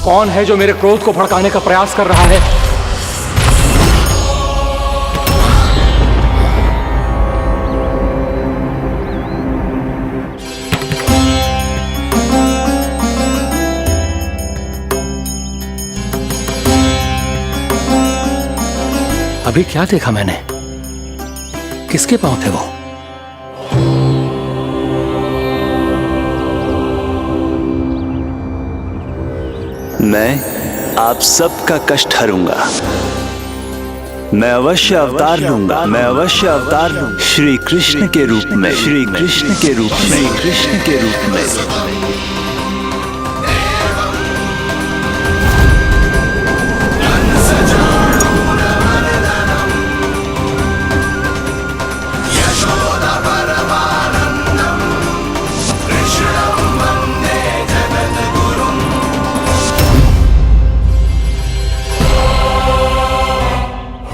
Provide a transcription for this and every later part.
कौन है जो मेरे क्रोध को भड़काने का प्रयास कर रहा है? अभी क्या देखा मैंने? किसके पांव थे वो? मैं आप सबका कष्ट हरूंगा। मैं अवश्य अवतार लूंगा। मैं अवश्य अवतार लूंगा श्री कृष्ण के रूप में। श्री कृष्ण के रूप में। श्री कृष्ण के रूप में।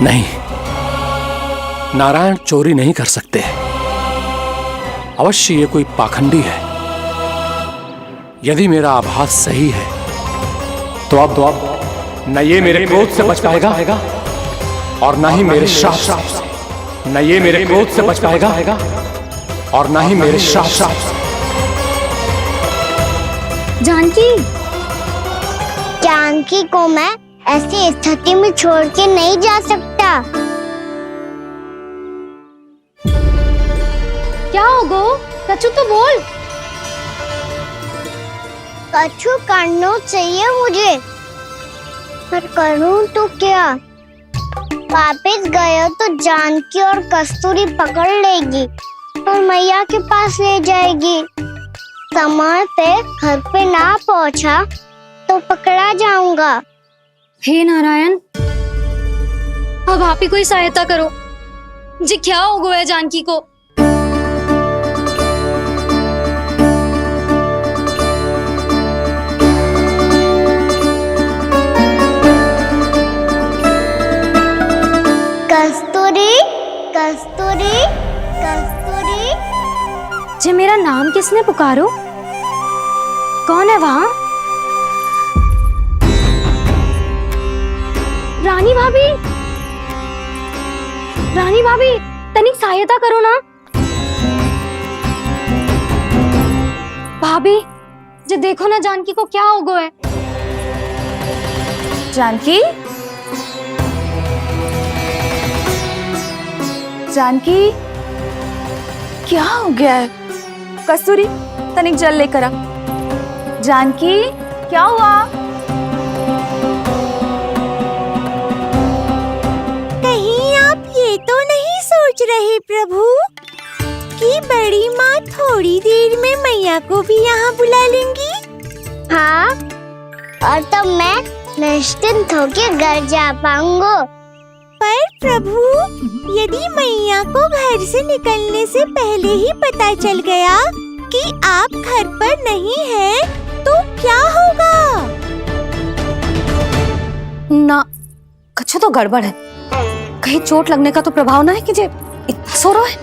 नहीं, नारायण चोरी नहीं कर सकते। अवश्य ये कोई पाखंडी है। यदि मेरा आभास सही है तो अब न ये मेरे क्रोध से बच पाएगा और न ही मेरे श्राप से। न ये मेरे क्रोध से बच पाएगा और न ही मेरे श्राप से। जानकी को मैं ऐसी स्थिति में छोड़ के नहीं जा सकता। क्या हो गो? कछु तो बोल। कछु करना चाहिए मुझे, पर करूं तो क्या? वापिस गए तो जानकी और कस्तूरी पकड़ लेगी और मैया के पास ले जाएगी। समय पे घर पे ना पहुंचा तो पकड़ा जाऊंगा। हे नारायण, अब आप ही कोई सहायता करो जी। क्या हो गया जानकी को? कस्तूरी, कस्तूरी, कस्तूरी। जी मेरा नाम किसने पुकारो? कौन है वहाँ? रानी भाभी, रानी भाभी, तनिक सहायता करो ना। भाभी जी देखो ना जानकी को क्या हो गया है। जानकी, जानकी क्या हो गया है? कस्तूरी तनिक जल लेकर आ। जानकी क्या हुआ? ये तो नहीं सोच रहे प्रभु कि बड़ी माँ थोड़ी देर में मैया को भी यहाँ बुला लेंगी? हाँ, और तब मैं निश्चिंत होकर घर जा पाऊंगा। पर प्रभु, यदि मैया को घर से निकलने से पहले ही पता चल गया कि आप घर पर नहीं हैं, तो क्या होगा? ना, कुछ तो गड़बड़ है। कहीं चोट लगने का तो प्रभाव ना है कि जे इतना सो रहा है।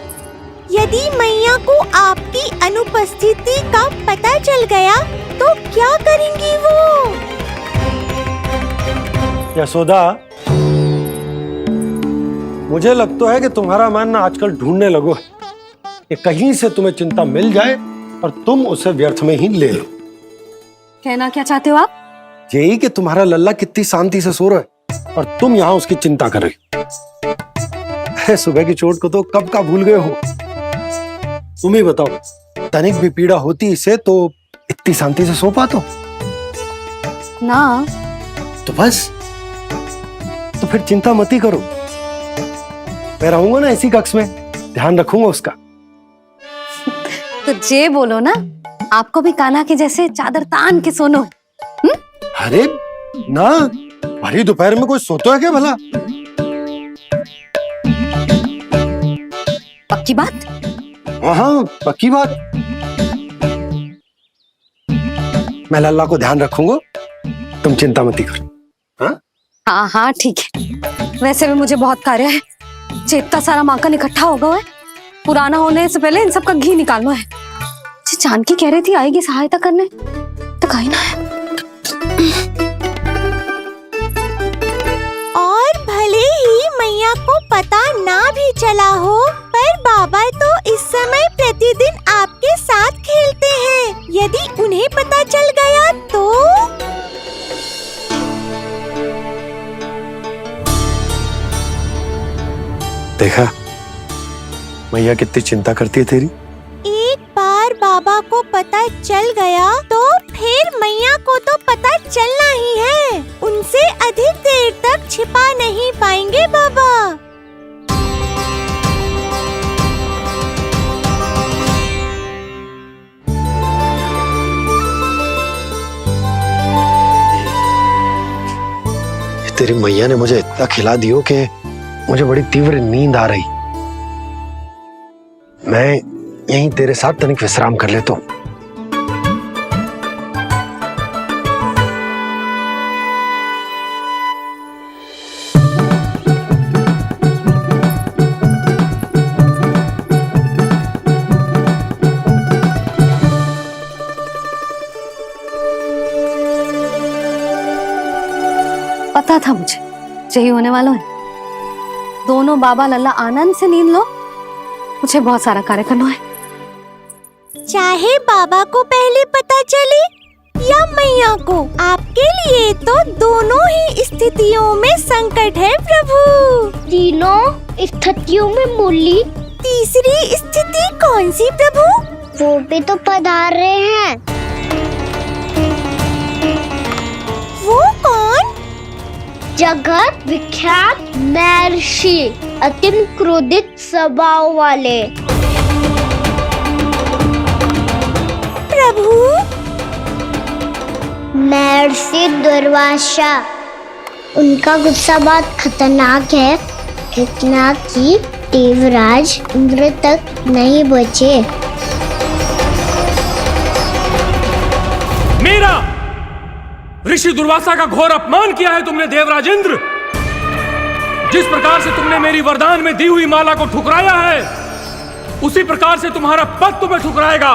यदि मैया को आपकी अनुपस्थिति का पता चल गया तो क्या करेंगी वो? यशोदा, मुझे लगता है कि तुम्हारा मन आजकल ढूंढने लगो है कि कहीं से तुम्हें चिंता मिल जाए और तुम उसे व्यर्थ में ही ले लो। कहना क्या चाहते हो आप? यही कि तुम्हारा लल्ला कितनी शांति से सो रहा है और तुम यहाँ उसकी चिंता कर रहे हो। सुबह की चोट को तो कब का भूल गए हो। तुम ही बताओ, तनिक भी पीड़ा होती इसे तो इतनी शांति से सो पाते हो? ना। तो बस, तो फिर चिंता मत ही करो। मैं रहूंगा ना इसी कक्ष में, ध्यान रखूंगा उसका। तो जे बोलो ना, आपको भी कान्हा के जैसे चादर तान के सोनो। अरे ना, भरी दोपहर में कोई सोता है क्या भला? पक्की बात? हाँ, पक्की बात। मैं लल्ला को ध्यान रखूंगा, तुम चिंता मत करो। हाँ हाँ ठीक है। वैसे भी मुझे बहुत कार्य है। इतना सारा माखन इकट्ठा होगा है, पुराना होने से पहले इन सब का घी निकालना है। जानकी कह रही थी आएगी सहायता करने, तो कहीं ना है। देखा मैया कितनी चिंता करती है तेरी। एक बार बाबा को पता चल गया तो फिर मैया को तो पता चलना ही है। उनसे अधिक देर तक छिपा नहीं पाएंगे बाबा। तेरी मैया ने मुझे इतना खिला दियो कि मुझे बड़ी तीव्र नींद आ रही। मैं यहीं तेरे साथ तनिक विश्राम कर लेता हूं। पता था मुझे यही होने वाला है। दोनों बाबा लल्ला आनंद से नींद लो, मुझे बहुत सारा कार्य करना है। चाहे बाबा को पहले पता चले या मैया को, आपके लिए तो दोनों ही स्थितियों में संकट है प्रभु। तीनों स्थितियों में मूली तीसरी स्थिति कौन सी प्रभु? वो भी तो पधार रहे हैं। वो कौन? जगत विख्यात महर्षि, अति क्रोधित स्वभाव वाले। प्रभु महर्षि दुर्वासा। उनका गुस्सा बहुत खतरनाक है, इतना कि देवराज इंद्र तक नहीं बचे। मेरा ऋषि दुर्वासा का घोर अपमान किया है तुमने देवराज इंद्र। जिस प्रकार से तुमने मेरी वरदान में दी हुई माला को ठुकराया है, उसी प्रकार से तुम्हारा पद तुम्हें ठुकराएगा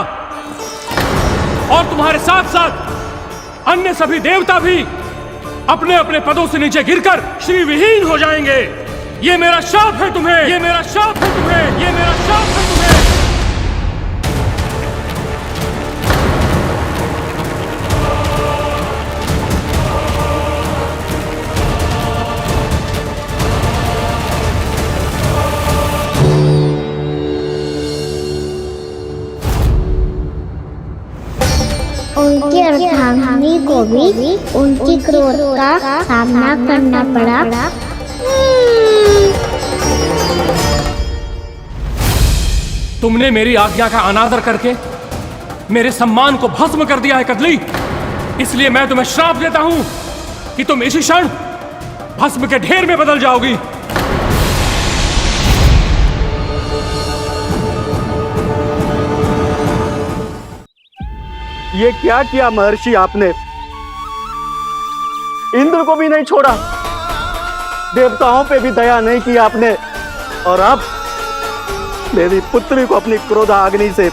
और तुम्हारे साथ साथ अन्य सभी देवता भी अपने अपने पदों से नीचे गिरकर श्री विहीन हो जाएंगे। ये मेरा शाप है तुम्हें, ये मेरा शाप है तुम्हें, ये मेरा शाप है तुम्हें। उनकी अर्धांगिनी को भी उनकी क्रोध का सामना करना पड़ा। तुमने मेरी आज्ञा का अनादर करके मेरे सम्मान को भस्म कर दिया है कदली। इसलिए मैं तुम्हें श्राप देता हूं कि तुम इसी क्षण भस्म के ढेर में बदल जाओगी। ये क्या किया महर्षि आपने? इंद्र को भी नहीं छोड़ा, देवताओं पे भी दया नहीं की आपने, और अब मेरी पुत्री को अपनी क्रोधाग्नि से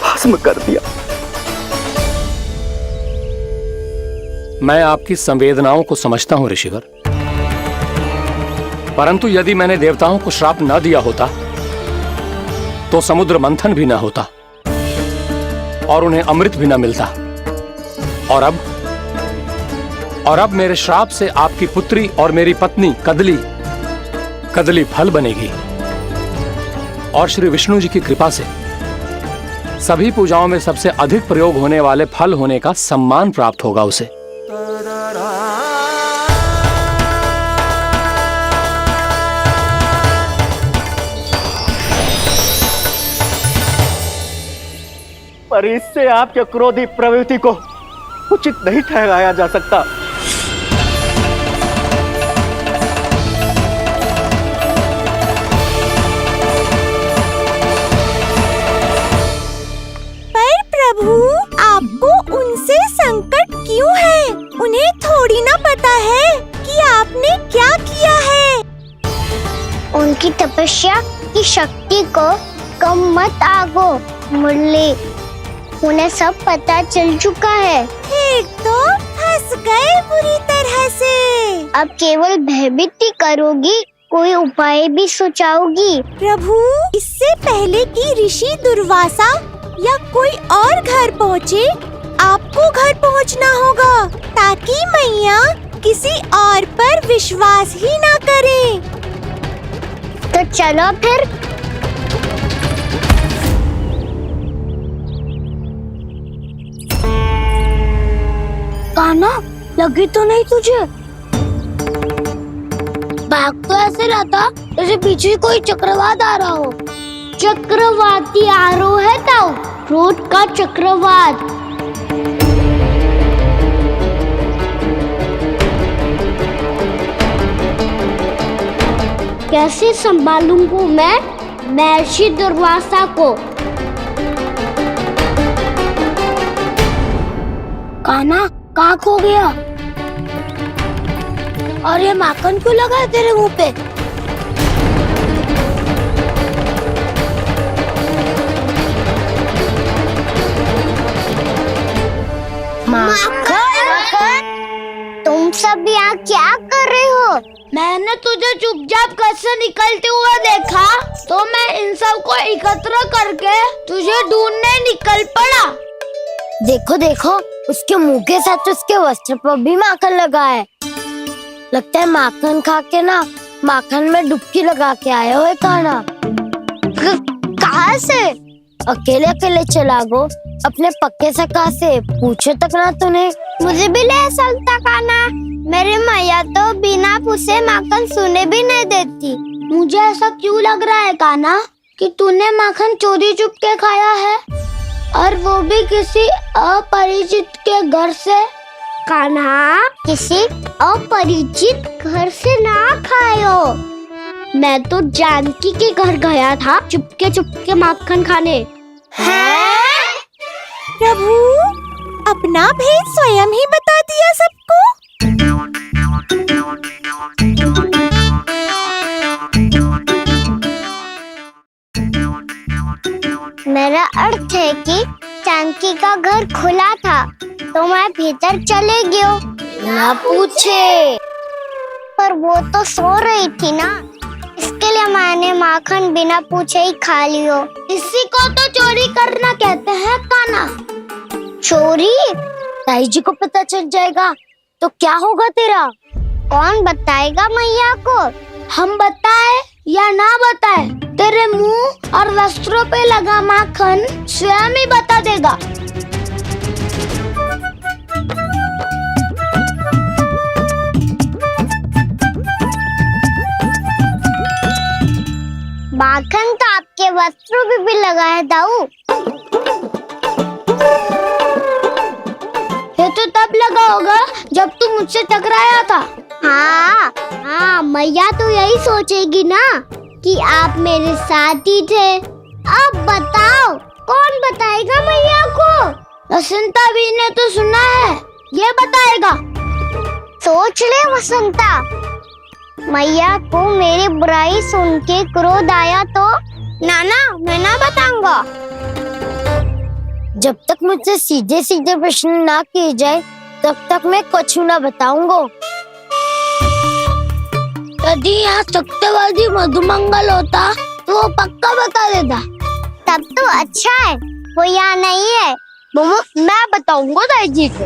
भस्म कर दिया। मैं आपकी संवेदनाओं को समझता हूं ऋषिवर, परंतु यदि मैंने देवताओं को श्राप न दिया होता तो समुद्र मंथन भी न होता और उन्हें अमृत भी न मिलता। और अब मेरे श्राप से आपकी पुत्री और मेरी पत्नी कदली फल बनेगी और श्री विष्णु जी की कृपा से सभी पूजाओं में सबसे अधिक प्रयोग होने वाले फल होने का सम्मान प्राप्त होगा उसे। पर इससे आपके क्रोधी प्रवृत्ति को उचित नहीं ठहराया जा सकता। पर प्रभु, आपको उनसे संकट क्यों है? उन्हें थोड़ी ना पता है कि आपने क्या किया है। उनकी तपस्या की शक्ति को कम मत आगो मुरली, उन्हें सब पता चल चुका है। फिर तो फंस गए बुरी तरह से। अब केवल भयभीत ही करोगी, कोई उपाय भी सोचाओगी? प्रभु, इससे पहले कि ऋषि दुर्वासा या कोई और घर पहुँचे, आपको घर पहुँचना होगा ताकि मैया किसी और पर विश्वास ही ना करे। तो चलो फिर। कान्हा, लगी तो नहीं तुझे? भाग तो ऐसे रहा था जैसे पीछे कोई चक्रवात आ रहा हो। चक्रवाती आरोह है ताऊ, क्रोध का चक्रवात। कैसे संभालूंगा मैं महर्षि दुर्वासा को? कान्हा, कहाँ खो गया? और ये माखन क्यों लगा है तेरे मुंह पे? माखन, तुम सब यहाँ क्या कर रहे हो? मैंने तुझे चुपचाप घर से निकलते हुए देखा तो मैं इन सब को एकत्र करके तुझे ढूंढने निकल पड़ा। देखो देखो, उसके मुंह के साथ उसके वस्त्र पर भी माखन लगा है। लगता है माखन खा के ना माखन में डुबकी लगा के आए हो कान्हा। कहाँ से? अकेले अकेले चला गो अपने पक्के सका से, पूछे तक ना तूने। मुझे भी ले चलता कान्हा, मेरी मैया तो बिना पूछे माखन सुने भी नहीं देती। मुझे ऐसा क्यों लग रहा है कान्हा कि तूने माखन चोरी चुप के खाया है, और वो भी किसी अपरिचित के घर से? कान्हा, किसी अपरिचित घर से ना खायो। मैं तो जानकी के घर गया था चुपके माखन खाने। हैं? प्रभु, अपना भेद स्वयं ही बता दिया सबको। मेरा अर्थ है कि जानकी का घर खुला था तो मैं भीतर चले गयो। ना पूछे, पर वो तो सो रही थी ना, इसके लिए मैंने माखन बिना पूछे ही खा लियो। इसी को तो चोरी करना कहते हैं कान्हा। चोरी? ताई जी को पता चल जाएगा तो क्या होगा तेरा? कौन बताएगा मैया को? हम बताए या ना बताए, तेरे मुंह और वस्त्रों पे लगा माखन स्वयं ही बता देगा। माखन तो आपके वस्त्रों पे भी लगा है दाऊ। ये तो तब लगा होगा जब तू मुझसे टकराया था। हाँ, मैया तो यही सोचेगी ना कि आप मेरे साथ ही थे। अब बताओ, कौन बताएगा मैया को? वसंता भी ने तो सुना है, ये बताएगा। सोच ले वसंता, मैया को मेरी बुराई सुन के क्रोध आया तो? नाना, मैं ना बताऊंगा। जब तक मुझसे सीधे सीधे प्रश्न ना किए जाए तब तक मैं कुछ ना बताऊंगा। यदि यहाँ सत्यवादी मधुमंगल होता तो वो पक्का बता देता। तब तो अच्छा है वो यहाँ नहीं है। मैं बताऊंगा ताई जी को,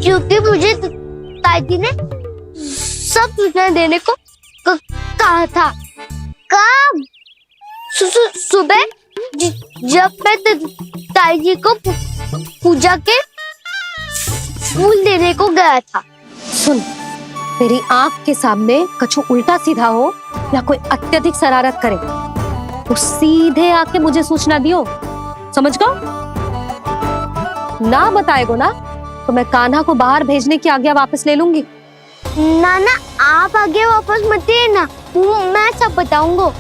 क्योंकि मुझे ताई जी ने सब सूचना देने को कहा था। कब? सुबह जब मैं ताई जी को पूजा के फूल देने को गया था। सुन, तेरी आंख के सामने कछु उल्टा सीधा हो या कोई अत्यधिक शरारत करे तो सीधे आके मुझे सूचना दियो, समझ गो? ना बताएगो ना तो मैं कान्हा को बाहर भेजने की आज्ञा वापस ले लूंगी। नाना, आप आगे वापस मत देना, मैं सब बताऊंगा।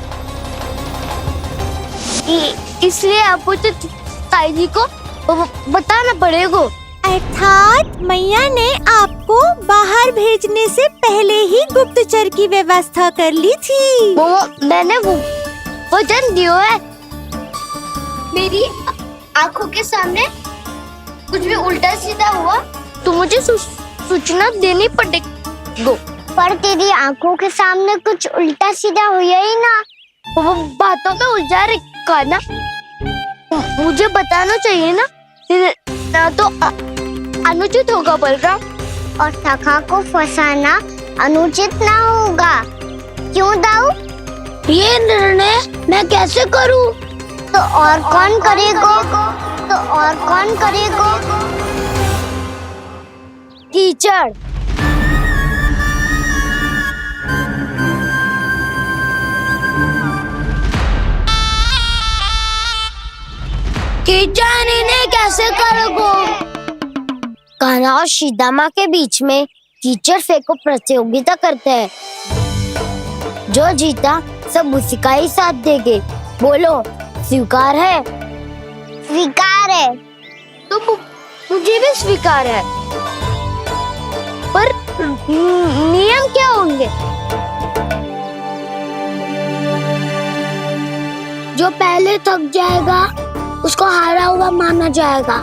इसलिए आपको तो ताई जी को बताना पड़ेगा। अर्थात मैया ने आपको बाहर भेजने से पहले ही गुप्तचर की व्यवस्था कर ली थी। मैंने वचन दिया है। मेरी आंखों के सामने कुछ भी उल्टा सीधा हुआ तो मुझे सूचना देनी पड़ेगी। पर तेरी आंखों के सामने कुछ उल्टा सीधा हुआ ही ना, वो बातों में उलझा रखा ना, मुझे बताना चाहिए ना तो अनुचित होगा बलराम। और सखा को फंसाना अनुचित ना होगा, क्यों दाऊ? ये निर्णय मैं कैसे करूं? तो और कौन करेगा? कीचड़। कीचड़ इन्हें कैसे करोगे? कान्हा और सीता माँ के बीच में कीचड़ फेंको प्रतियोगिता करते हैं। जो जीता सब उसी का ही साथ देंगे। बोलो, स्वीकार है? स्वीकार है। तो मुझे भी स्वीकार है। पर नियम क्या होंगे? जो पहले थक जाएगा उसको हारा हुआ माना जाएगा,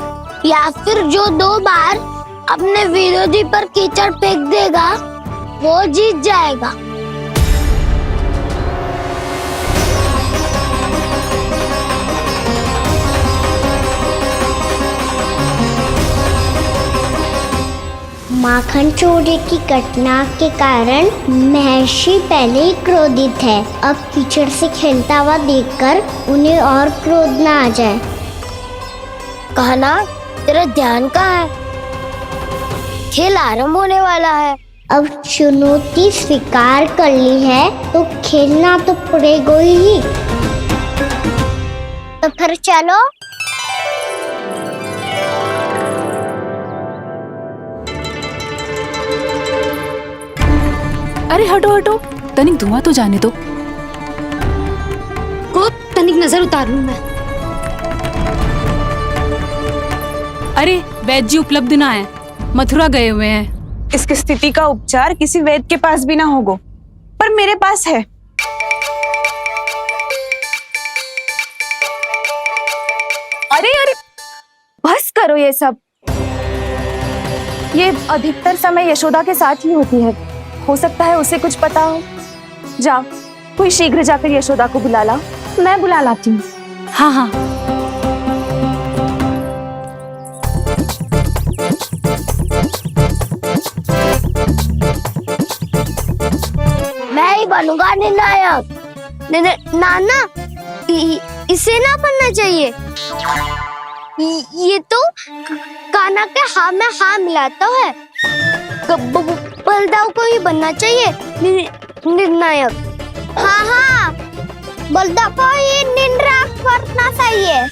या फिर जो 2 बार अपने विरोधी पर कीचड़ फेंक देगा वो जीत जाएगा। माखन चोरी की घटना के कारण महर्षि पहले ही क्रोधित है। अब कीचड़ से खेलता हुआ देखकर उन्हें और क्रोध न आ जाए। कान्हा, तेरा ध्यान कहाँ है? खेल आरंभ होने वाला है। अब चुनौती स्वीकार कर ली है तो खेलना तो पड़ेगा ही। तो फिर चलो। अरे हटो हटो, तनिक धुआं तो जाने दो। को तनिक नजर उतार लूं मैं। अरे वैद्य जी उपलब्ध ना है, मथुरा गए हुए हैं। इसकी स्थिति का उपचार किसी वैद्य के पास भी ना होगा, पर मेरे पास है। अरे अरे बस करो ये सब। ये अधिकतर समय यशोदा के साथ ही होती है। हो सकता है उसे कुछ पता हो। जाओ, कोई शीघ्र जाकर यशोदा को बुला ला। मैं बुला लाती हूँ। हाँ हाँ। मैं ही बनूंगा निर्णायक। नाना, इसे ना बनना चाहिए। ये तो कान्हा के हाँ में हाँ मिलाता है। बलदाव को ही बनना चाहिए निर्णायक। हाँ, बलदाव को ही निर्णायक बनना चाहिए।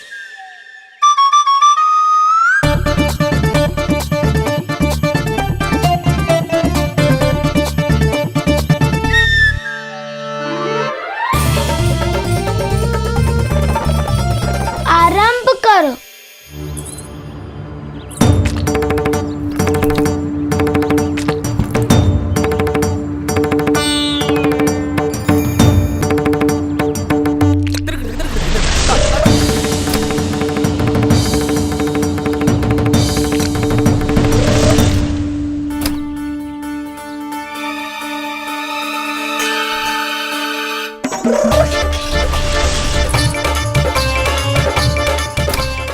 आरंभ करो।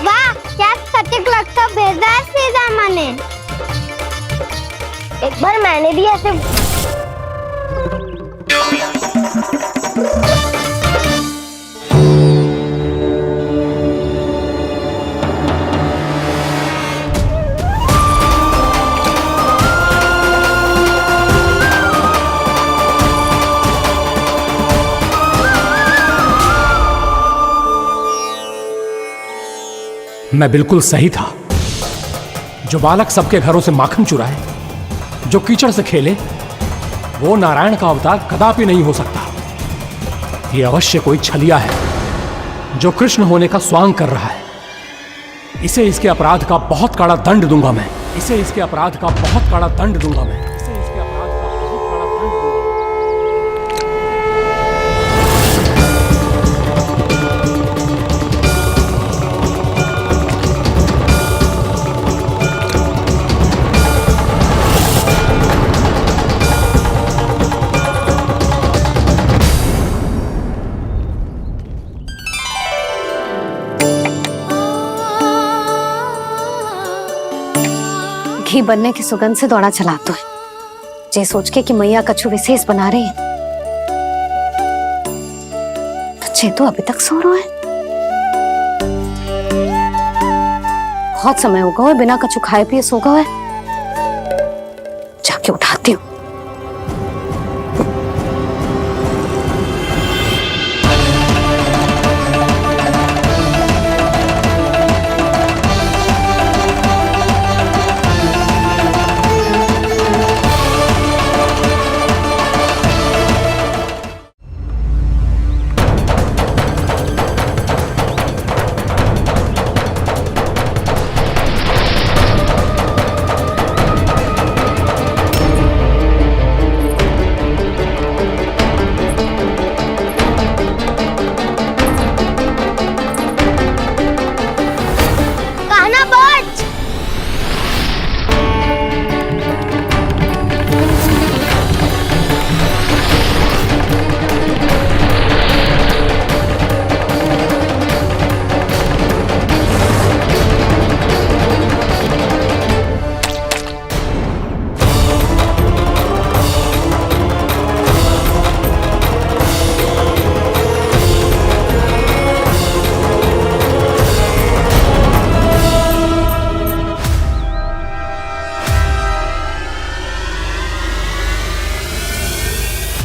वाह, क्या सटीक लगता बेजार सीधा माने। एक बार मैंने भी ऐसे मैं बिल्कुल सही था। जो बालक सबके घरों से माखन चुराए, जो कीचड़ से खेले, वो नारायण का अवतार कदापि नहीं हो सकता। ये अवश्य कोई छलिया है जो कृष्ण होने का स्वांग कर रहा है। इसे इसके अपराध का बहुत कड़ा दंड दूंगा मैं। इसे इसके अपराध का बहुत कड़ा दंड दूंगा मैं। इसे इसके अपराध का बहुत कड़ा दंड दूंगा। घी बनने की सुगंध से दौड़ा चला तो है, जे सोच के कि मैया कछु विशेष बना रही है। सच्चे तो अभी तक सो रहा है। बहुत समय होगा है बिना कछु खाए पिए सो गया है। जाके उठाती हूँ।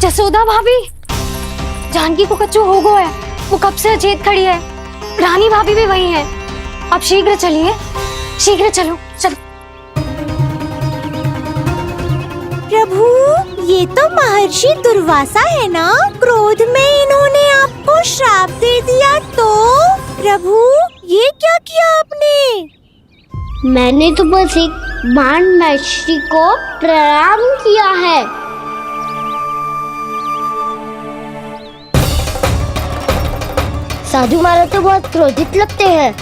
जसोदा भाभी, जानकी को कच्चू हो गया है। वो कब से अचेत खड़ी है। रानी भाभी भी वही है। आप शीघ्र चलिए, शीघ्र चलो चलो। प्रभु, ये तो महर्षि दुर्वासा है ना? क्रोध में इन्होंने आपको श्राप दे दिया तो? प्रभु, ये क्या किया आपने? मैंने तो बस एक बाण महर्षि को प्रणाम किया है। साधु महाराज तो बहुत क्रोधित लगते हैं।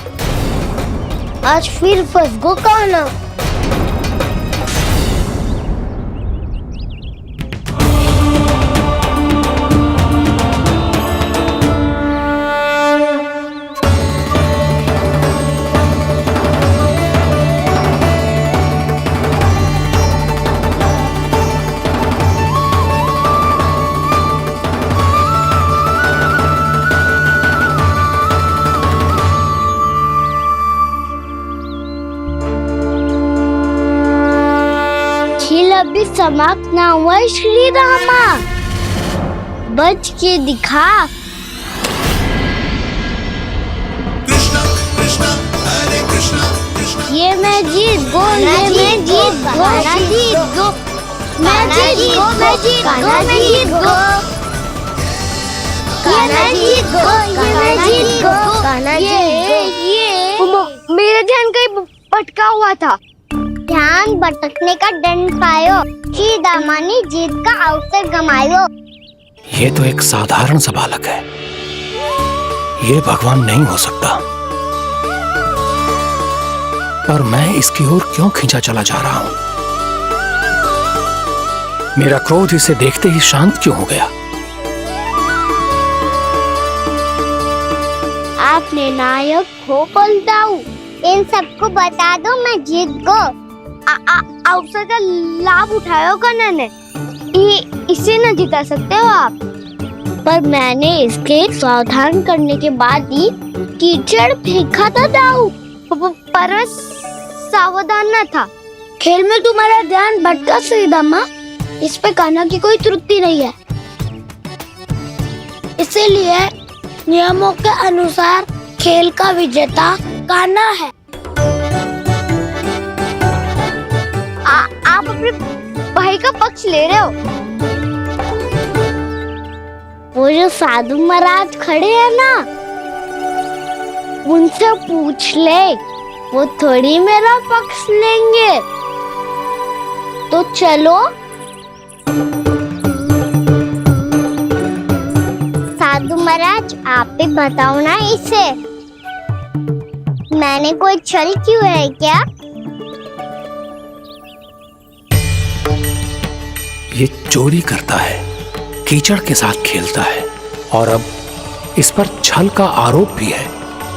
आज फिर फंस गो कहना। अभी समाप्त ना हुआ श्री रामा, बच के दिखा। ये मैं जीत गो, ये मैं जीत गो, जीत गो, मैं जीत गो, मैं जीत गो, मैं जीत गो, ये मैं जीत गो, ये मैं जीत गो, ये मेरा ध्यान कहीं भटका हुआ था। ध्यान भटकने का दंड पायो, श्री दामानी जीत का अवसर गमायो। ये तो एक साधारण सा बालक है, ये भगवान नहीं हो सकता। पर मैं इसकी ओर क्यों खींचा चला जा रहा हूं? मेरा क्रोध इसे देखते ही शांत क्यों हो गया? आपने नायक हो पलटाऊ, इन सबको बता दो मैं जीत गो। अवसर का लाभ उठायो कन्या ने, इसे न जिता सकते हो आप। पर मैंने इसके सावधान करने के बाद ही कीचड़ फेंका था दाऊ, पर सावधान न था। खेल में तुम्हारा ध्यान भटका श्रीदामा, इस पे कान्हा की कोई त्रुटि नहीं है। इसीलिए नियमों के अनुसार खेल का विजेता कान्हा है। आप अपने भाई का पक्ष ले रहे हो। वो जो साधु महाराज खड़े हैं ना, उनसे पूछ ले, वो थोड़ी मेरा पक्ष लेंगे। तो चलो। साधु महाराज, आप भी बताओ ना इसे, मैंने कोई छल क्यों है क्या? ये चोरी करता है, कीचड़ के साथ खेलता है और अब इस पर छल का आरोप भी है।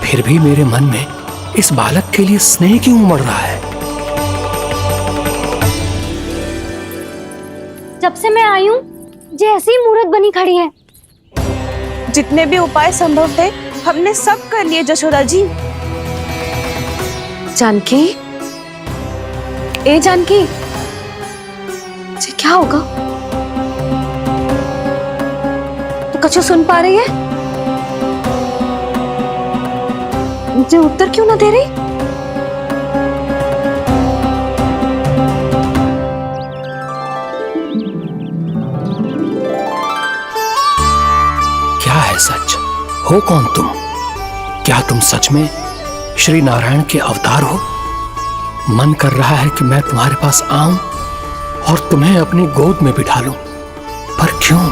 फिर भी मेरे मन में इस बालक के लिए स्नेह क्यों उमड़ रहा है? जब से मैं आई हूँ जैसी मूर्त बनी खड़ी है। जितने भी उपाय संभव थे हमने सब कर लिए जशोदा जी। जानकी, ए जानकी, ये क्या होगा? तो कछु सुन पा रही है? मुझे उत्तर क्यों ना दे रही? क्या है सच? हो कौन तुम? क्या तुम सच में श्री नारायण के अवतार हो? मन कर रहा है कि मैं तुम्हारे पास आऊं और तुम्हें अपनी गोद में बिठा लूं, पर क्यों?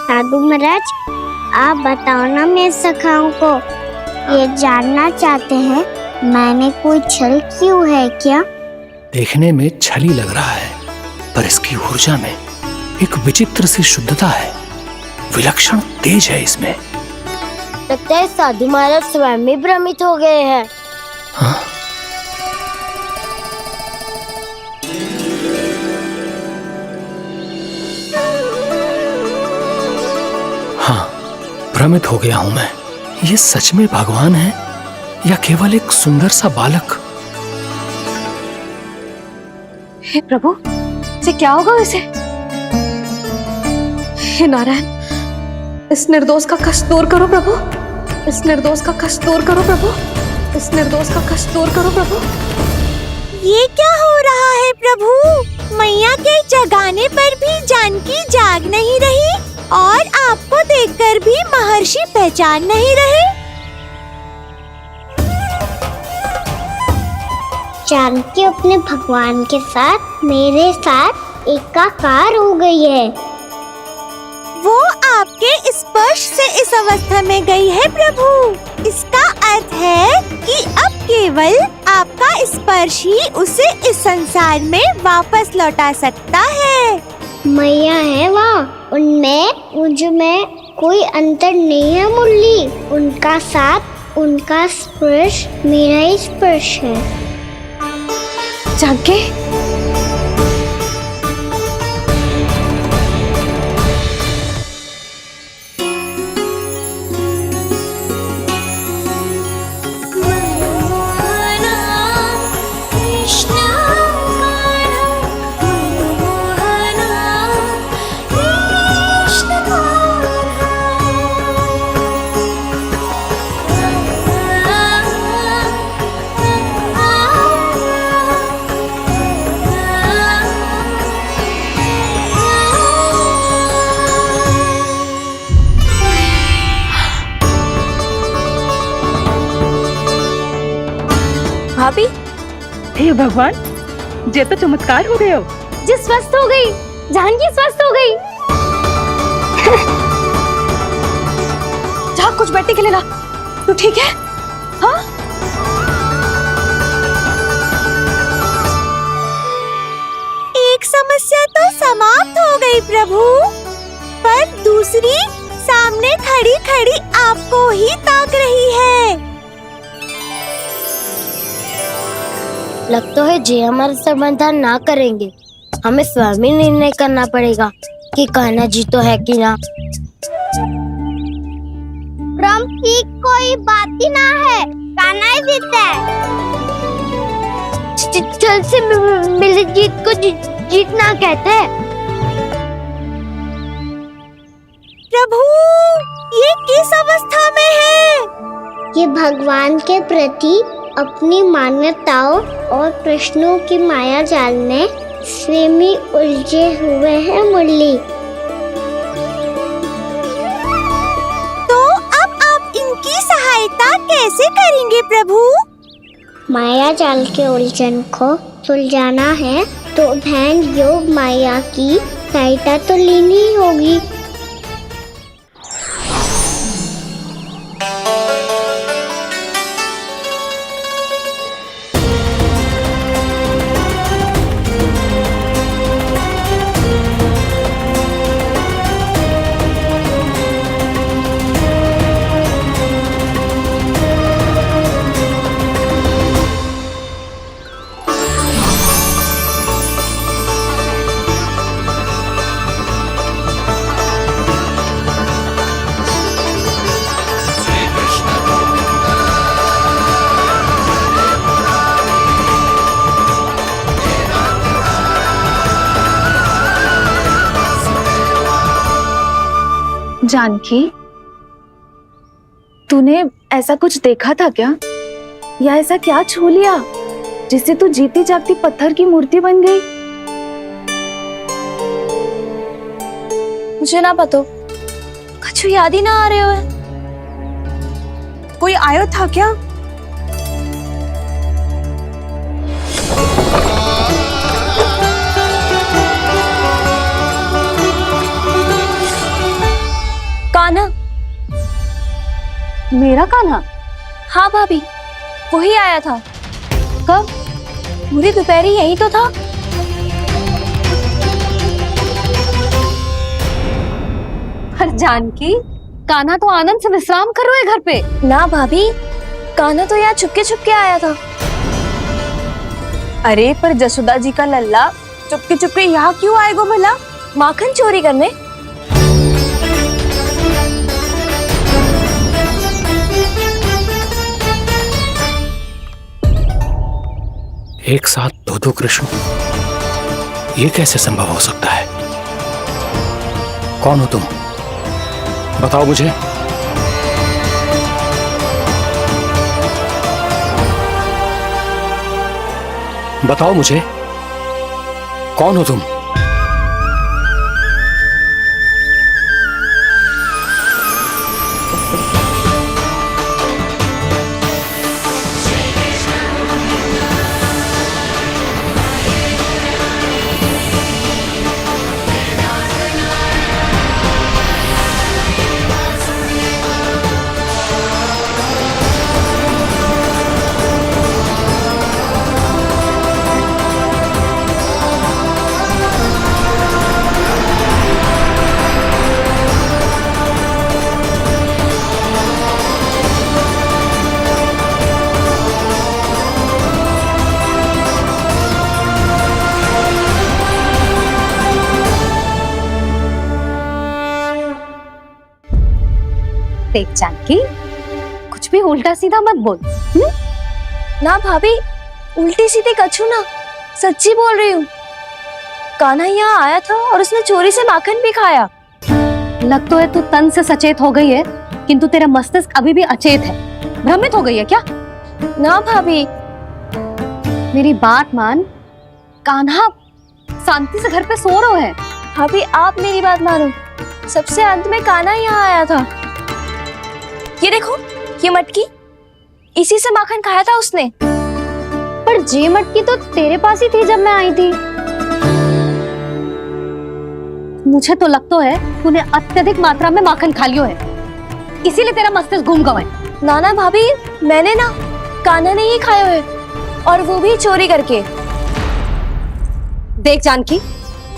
साधु महाराज, आप बताओ ना मेरे सखाओं को, ये जानना चाहते हैं मैंने कोई छल क्यों है क्या? देखने में छली लग रहा है, पर इसकी ऊर्जा में एक विचित्र सी शुद्धता है, विलक्षण तेज है इसमें। लगता है साधु महाराज स्वयं भी भ्रमित हो गए हैं। हाँ? हाँ, भ्रमित हो गया हूं मैं। ये सच में भगवान है या केवल एक सुंदर सा बालक? हे प्रभु, ये क्या होगा वैसे? हे नारायण, इस निर्दोष का कष्ट दूर करो प्रभु, इस निर्दोष का कष्ट दूर करो प्रभु, इस निर्दोष का कष्ट दूर करो प्रभु। ये क्या हो रहा है प्रभु? मैया के जगाने पर भी जानकी जाग नहीं रही और आपको देखकर भी महर्षि पहचान नहीं रहे। जानकी अपने भगवान के साथ मेरे साथ एकाकार हो गई है। वो आपके स्पर्श से इस अवस्था में गई है प्रभु। इसका अर्थ है कि अब केवल आपका स्पर्श ही उसे इस संसार में वापस लौटा सकता है। मैया है वहाँ, उनमें मुझमें कोई अंतर नहीं है मुरली। उनका साथ, उनका स्पर्श मेरा ही स्पर्श है। जानकी, भाभी, हे भगवान, ये तो चमत्कार हो गए हो। जी स्वस्थ हो गई, जानकी स्वस्थ हो गई। जा कुछ बैठने के लिए ला। तू ठीक है? हाँ? एक समस्या तो समाप्त हो गई प्रभु, पर दूसरी सामने खड़ी खड़ी आपको ही ताक रही है। लग तो है जी हमारा समाधान ना करेंगे। हमें स्वयं ही निर्णय करना पड़ेगा कि कान्हा जी तो है कि ना। ब्रह्म की कोई बात ही ना है, कान्हा ही जीता है। चल से मिली जीत को जीतना कहते हैं। प्रभु, ये किस अवस्था में है? ये भगवान के प्रति अपनी मान्यताओं और प्रश्नों की माया जाल में स्वयं ही उलझे हुए हैं मुरली। तो अब आप इनकी सहायता कैसे करेंगे प्रभु? माया जाल के उलझन को सुलझाना है तो बहन योग माया की सहायता तो लेनी ही होगी। जानकी, तूने ऐसा कुछ देखा था क्या? या ऐसा क्या छू लिया जिससे तू जीती जागती पत्थर की मूर्ति बन गई? मुझे ना पता, कुछ याद ही ना आ रहे हो। कोई आयो था क्या? कान्हा, मेरा कान्हा? हाँ भाभी, वही आया था। कब? पूरी दोपहर यही तो था। पर जानकी, कान्हा तो आनंद से विश्राम कर रहे घर पे। ना भाभी, कान्हा तो यहाँ छुपके आया था। अरे पर जसोदा जी का लल्ला चुपके यहाँ क्यों आएगा भला? माखन चोरी करने? एक साथ दो कृष्ण, ये कैसे संभव हो सकता है? कौन हो तुम? बताओ मुझे। बताओ मुझे, कौन हो तुम? देख जानकी, कुछ भी उल्टा सीधा मत बोल। ना भाभी, उल्टी सीधी कछू ना, सच्ची बोल रही हूँ। कान्हा यहाँ आया था और उसने चोरी से माखन भी खाया। लग तो है तू तन से सचेत हो गई है, किंतु तेरा मस्तिष्क अभी भी अचेत है। भ्रमित हो गई है क्या? ना भाभी, मेरी बात मान, कान्हा शांति से घर पे सो रहा है। भाभी आप मेरी बात मानो, सबसे अंत में कान्हा यहाँ आया था। ये देखो, ये मटकी, इसी से माखन खाया था उसने। पर जे मटकी तो तेरे पास ही थी जब मैं आई थी। मुझे तो लगता है तूने अत्यधिक मात्रा में माखन खा लियो है, इसीलिए तेरा मस्तिष्क घूम गया है। नाना भाभी, मैंने ना, कान्हा ने ही खाया है, और वो भी चोरी करके। देख जानकी,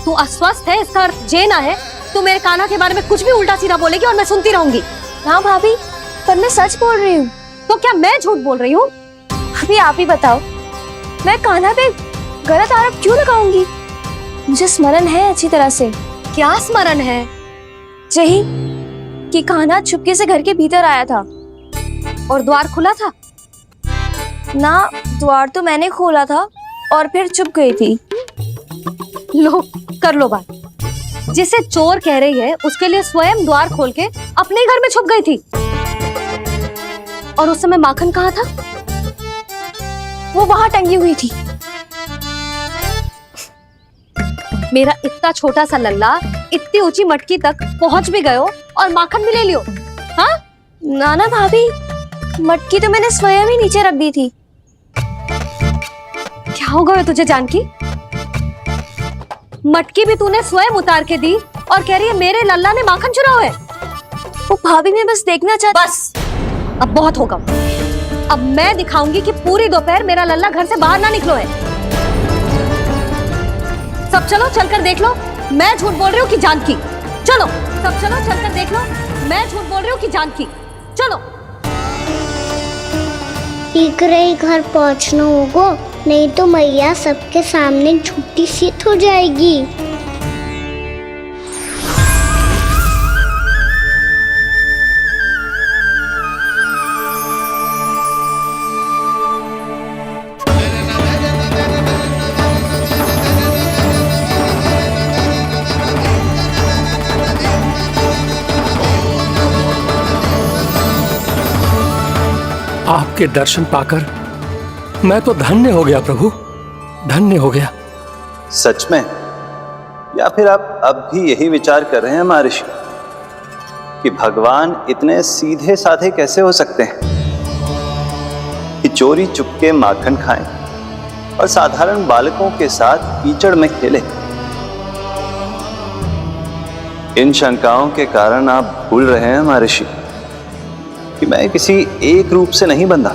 तू अस्वस्थ है, इसका अर्थ ये ना है तू मेरे कान्हा के बारे में कुछ भी उल्टा सीधा बोलेगी और मैं सुनती रहूंगी। ना भाभी, पर मैं सच बोल रही हूँ। तो क्या मैं झूठ बोल रही हूँ? अभी आप ही बताओ, मैं कान्हा पे गलत आरोप क्यों लगाऊंगी? मुझे स्मरण है अच्छी तरह से। क्या स्मरण है? यही कि कान्हा चुपके से घर के भीतर आया था। और द्वार खुला था? ना, द्वार तो मैंने खोला था और फिर चुप गई थी। लो, कर लो बात। जिसे चोर कह रही है उसके लिए स्वयं द्वार खोल के अपने घर में छुप गई थी। और उस समय माखन कहाँ था? वो वहां टंगी हुई थी। मेरा इतना छोटा सा लल्ला इतनी ऊंची मटकी तक पहुंच भी गयो और माखन भी ले लियो। हाँ? नाना भाभी, मटकी तो मैंने स्वयं ही नीचे रख दी थी। क्या हो गया तुझे जानकी? मटकी भी तूने स्वयं उतार के दी और कह रही है मेरे लल्ला ने माखन चुराया है। वो भाभी मैं बस देखना चाहती। बस अब बहुत होगा। अब मैं दिखाऊंगी कि पूरी दोपहर मेरा लल्ला घर से बाहर ना निकलो है। सब चलो चलकर देख लो मैं झूठ बोल रही हूँ कि जानकी। चलो सब चलो चलकर देख लो मैं झूठ बोल रही हूँ कि जानकी। चलो। शीघ्र ही घर पहुँचना होगा, नहीं तो मैया सबके सामने झूठी सिद्ध हो जाएगी। आपके दर्शन पाकर मैं तो धन्य हो गया प्रभु, धन्य हो गया। सच में? या फिर आप अब भी यही विचार कर रहे हैं महर्षि कि भगवान इतने सीधे साधे कैसे हो सकते हैं कि चोरी चुपके माखन खाएं और साधारण बालकों के साथ कीचड़ में खेलें? इन शंकाओं के कारण आप भूल रहे हैं महर्षि कि मैं किसी एक रूप से नहीं बंधा।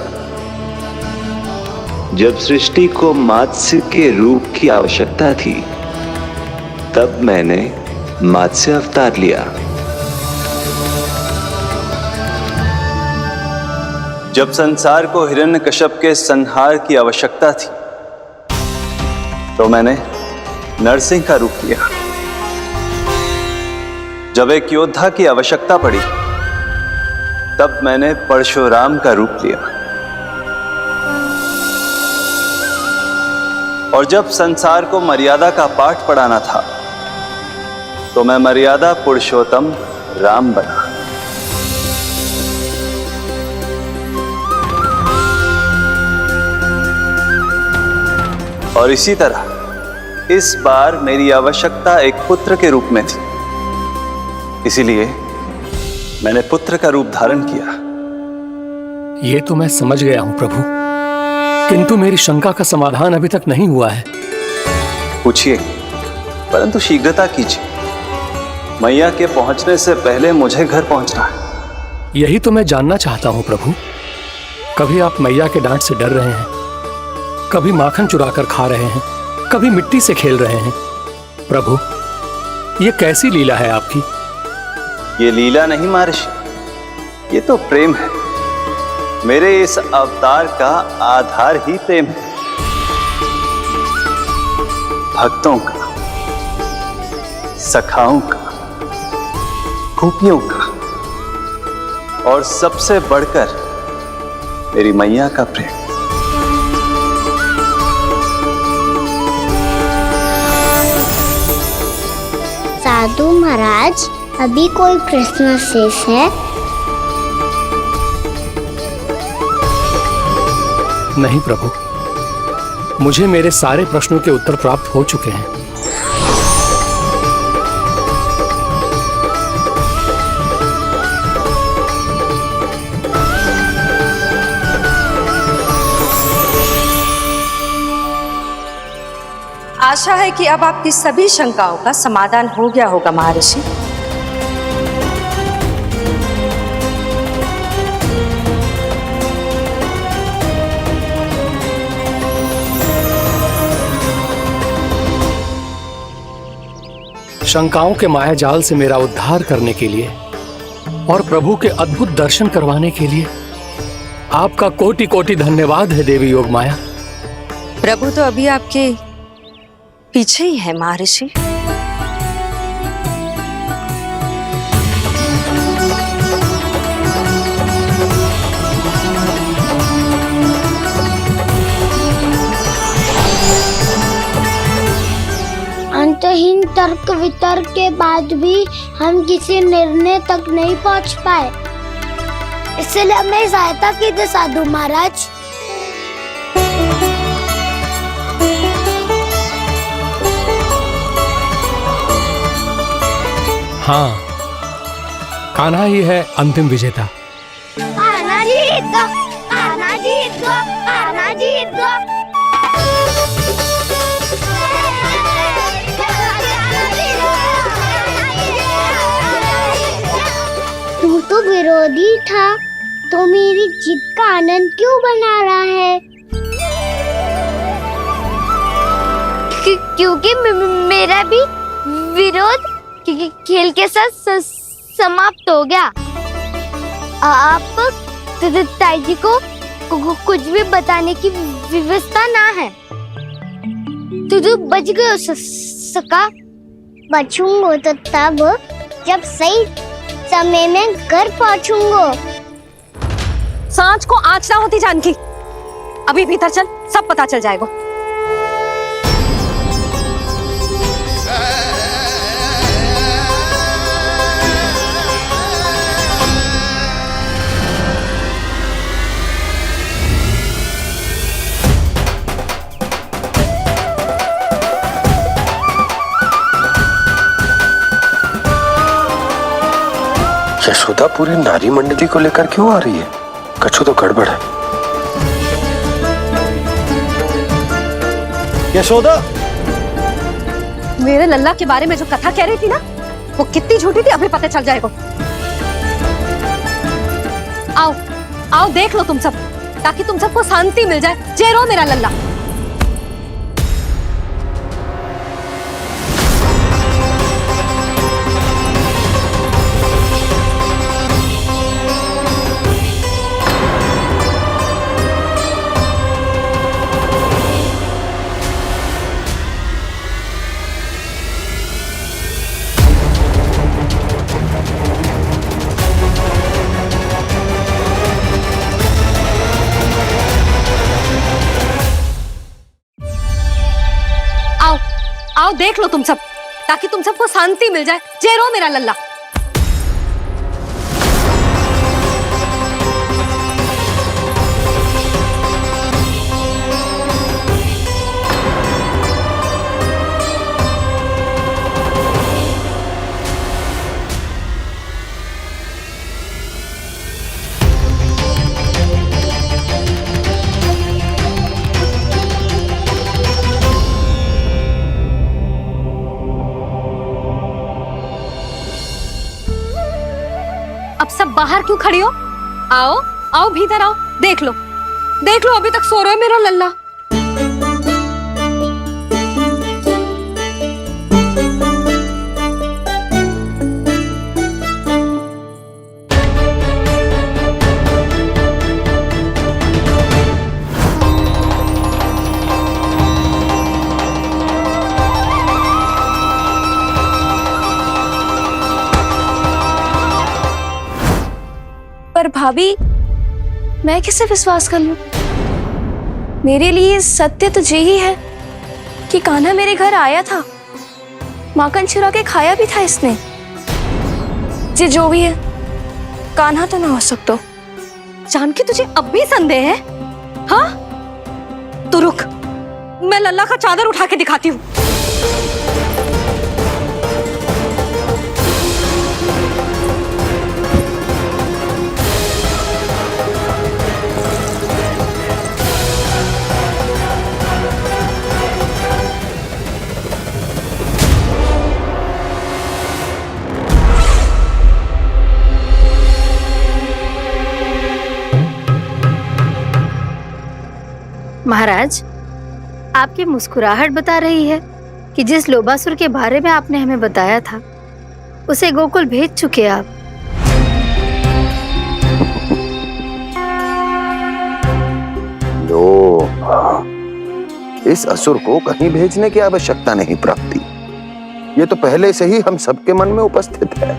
जब सृष्टि को मत्स्य के रूप की आवश्यकता थी तब मैंने मत्स्य अवतार लिया। जब संसार को हिरण्यकश्यप के संहार की आवश्यकता थी तो मैंने नरसिंह का रूप लिया। जब एक योद्धा की आवश्यकता पड़ी तब मैंने परशुराम का रूप लिया। और जब संसार को मर्यादा का पाठ पढ़ाना था तो मैं मर्यादा पुरुषोत्तम राम बना। और इसी तरह इस बार मेरी आवश्यकता एक पुत्र के रूप में थी, इसीलिए मैंने पुत्र का रूप धारण किया। ये तो मैं समझ गया हूं प्रभु, किंतु मेरी शंका का समाधान अभी तक नहीं हुआ है। पूछिए, परंतु शीघ्रता कीजिए। मैया के पहुंचने से पहले मुझे घर पहुंचना है। यही तो मैं जानना चाहता हूं प्रभु। कभी आप मैया के डांट से डर रहे हैं, कभी माखन चुराकर खा रहे हैं, कभी मिट्टी से खेल रहे हैं। प्रभु, ये कैसी लीला है आपकी? ये लीला नहीं महर्षि, ये तो प्रेम है। मेरे इस अवतार का आधार ही प्रेम है। भक्तों का, सखाओं का, गोपियों का और सबसे बढ़कर मेरी मैया का प्रेम। साधु महाराज, अभी कोई प्रश्न शेष है? नहीं प्रभु, मुझे मेरे सारे प्रश्नों के उत्तर प्राप्त हो चुके हैं। आशा है कि अब आपकी सभी शंकाओं का समाधान हो गया होगा महर्षि। शंकाओं के मायाजाल से मेरा उद्धार करने के लिए और प्रभु के अद्भुत दर्शन करवाने के लिए आपका कोटि कोटि धन्यवाद है देवी योगमाया। प्रभु तो अभी आपके पीछे ही है महर्षि। अंतहीन तर्क वितर्क के बाद भी हम किसी निर्णय तक नहीं पहुंच पाए, इसलिए हमें सहायता कीजिए साधु महाराज। हाँ, कान्हा ही है अंतिम विजेता। कान्हा जी! जीत गो, आना जीत गो, आना जीत गो। तू तो विरोधी था, तो मेरी जीत का आनंद क्यों बना रहा है? क्योंकि मेरा भी विरोध खेल के साथ समाप्त हो गया। आप ताई जी को कुछ भी बताने की व्यवस्था ना है। तू बच गयो सका। बचूंगो तो तब जब सही समय में घर पहुंचूंगो। सांच को आँच ना होती जानकी। अभी भीतर चल, सब पता चल जाएगा। यशोदा पूरी नारी मंडली को लेकर क्यों आ रही है? कछु तो गड़बड़ है। यशोदा, मेरे लल्ला के बारे में जो कथा कह रही थी ना, वो कितनी झूठी थी अभी पता चल जाएगा। आओ आओ देख लो तुम सब, ताकि तुम सबको शांति मिल जाए। जे रो मेरा लल्ला। आओ देख लो तुम सब, ताकि तुम सबको शांति मिल जाए। जे रो मेरा लल्ला। अब सब बाहर क्यों खड़ी हो? आओ आओ भीतर आओ, देख लो अभी तक सो रहा है मेरा लल्ला। पर भाभी, मैं किसे विश्वास कर लूं? मेरे लिए सत्य तो यही है कि कान्हा मेरे घर आया था, माखन चुरा के खाया भी था इसने। जे जो भी है, कान्हा तो ना हो सकता। जानकी तुझे अब भी संदेह है? हाँ तो रुक, मैं लल्ला का चादर उठा के दिखाती हूँ। महाराज, आपकी मुस्कुराहट बता रही है कि जिस लोभासुर के बारे में आपने हमें बताया था, उसे गोकुल भेज चुके आप। इस असुर को कहीं भेजने की आवश्यकता नहीं प्राप्ति। ये तो पहले से ही हम सबके मन में उपस्थित है।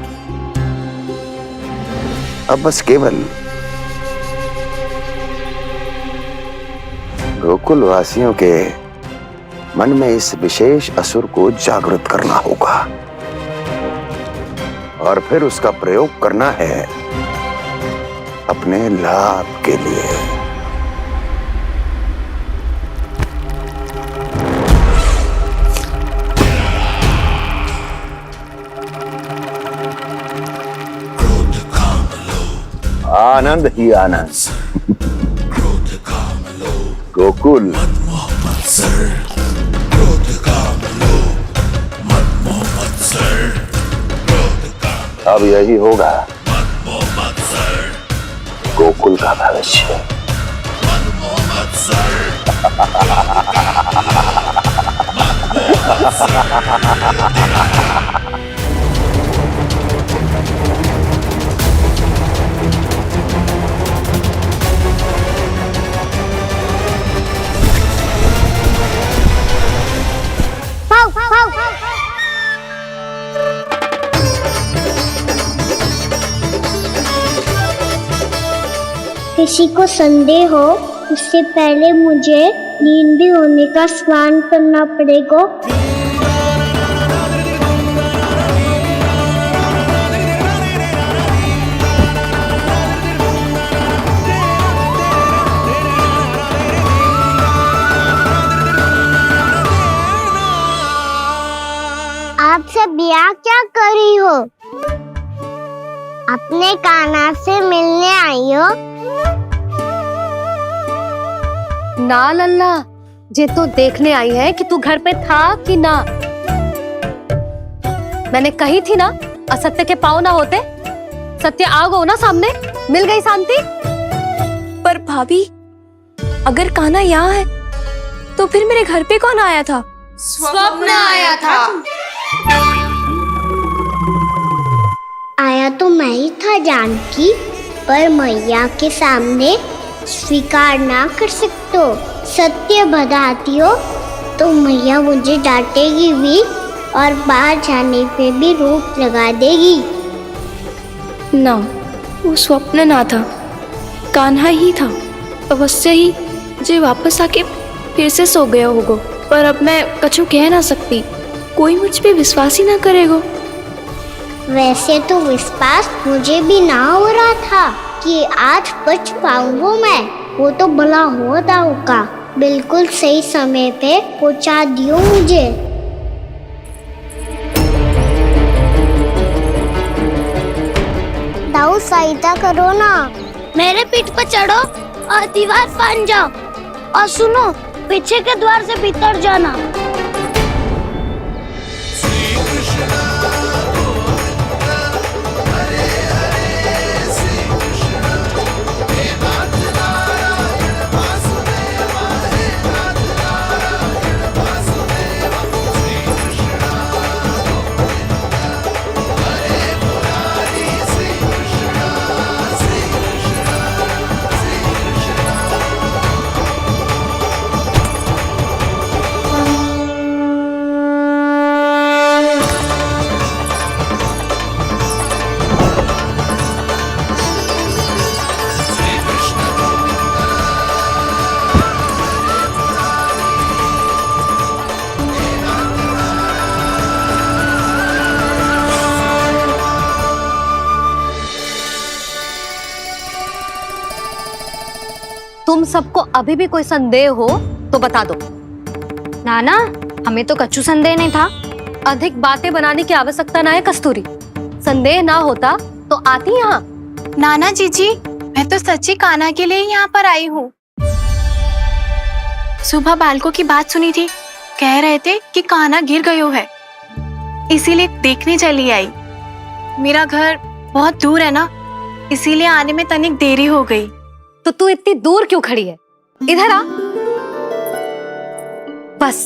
अब बस केवल गोकुल वासियों के मन में इस विशेष असुर को जागृत करना होगा और फिर उसका प्रयोग करना है अपने लाभ के लिए। आनंद ही आनंद। गोकुल, अब यही होगा गोकुल का भविष्य। किसी को संदेह हो उससे पहले मुझे नींद भी होने का स्नान करना पड़ेगा। आप सब यहाँ क्या कर रही हो? अपने कान्हा से मिलने आई हो? ना लल्ला, जे तो देखने आई है कि तू घर पे था कि ना। मैंने कही थी ना, असत्य के पांव ना होते। सत्य आ गो ना सामने, मिल गई शांति। पर भाभी, अगर कान्हा यहाँ है तो फिर मेरे घर पे कौन आया था? स्वप्न आया था। आया तो मैं ही था जानकी, पर मैया के सामने स्वीकार ना कर सकते हो। सत्य बताती हो तो मैया मुझे डांटेगी भी और बाहर जाने पे भी रोक लगा देगी। ना, वो स्वप्न ना था, कान्हा ही था। अवश्य ही जे वापस आके फिर से सो गया होगा। पर अब मैं कछु कह ना सकती, कोई मुझ पे विश्वास ही ना करेगा। वैसे तो विश्वास मुझे भी ना हो रहा था कि आज बच पाऊंगा मैं। वो तो भला हो दाऊ का बिल्कुल सही समय पे पहुंचा दियो मुझे। दाऊ सहायता करो ना, मेरे पीठ पर चढ़ो और दीवार फाड़ जाओ। और सुनो, पीछे के द्वार से भीतर जाना। तुम सबको अभी भी कोई संदेह हो तो बता दो। नाना, हमें तो कच्चू संदेह नहीं था। अधिक बातें बनाने की आवश्यकता ना है कस्तूरी। संदेह ना होता तो आती यहाँ। नाना जीजी, मैं तो सच्ची कान्हा के लिए यहाँ पर आई हूँ। सुबह बालकों की बात सुनी थी, कह रहे थे कि कान्हा गिर गयो है, इसीलिए देखने चली आई। मेरा घर बहुत दूर है ना, इसीलिए आने में तनिक देरी हो गई। तो तू इतनी दूर क्यों खड़ी है? इधर आ। बस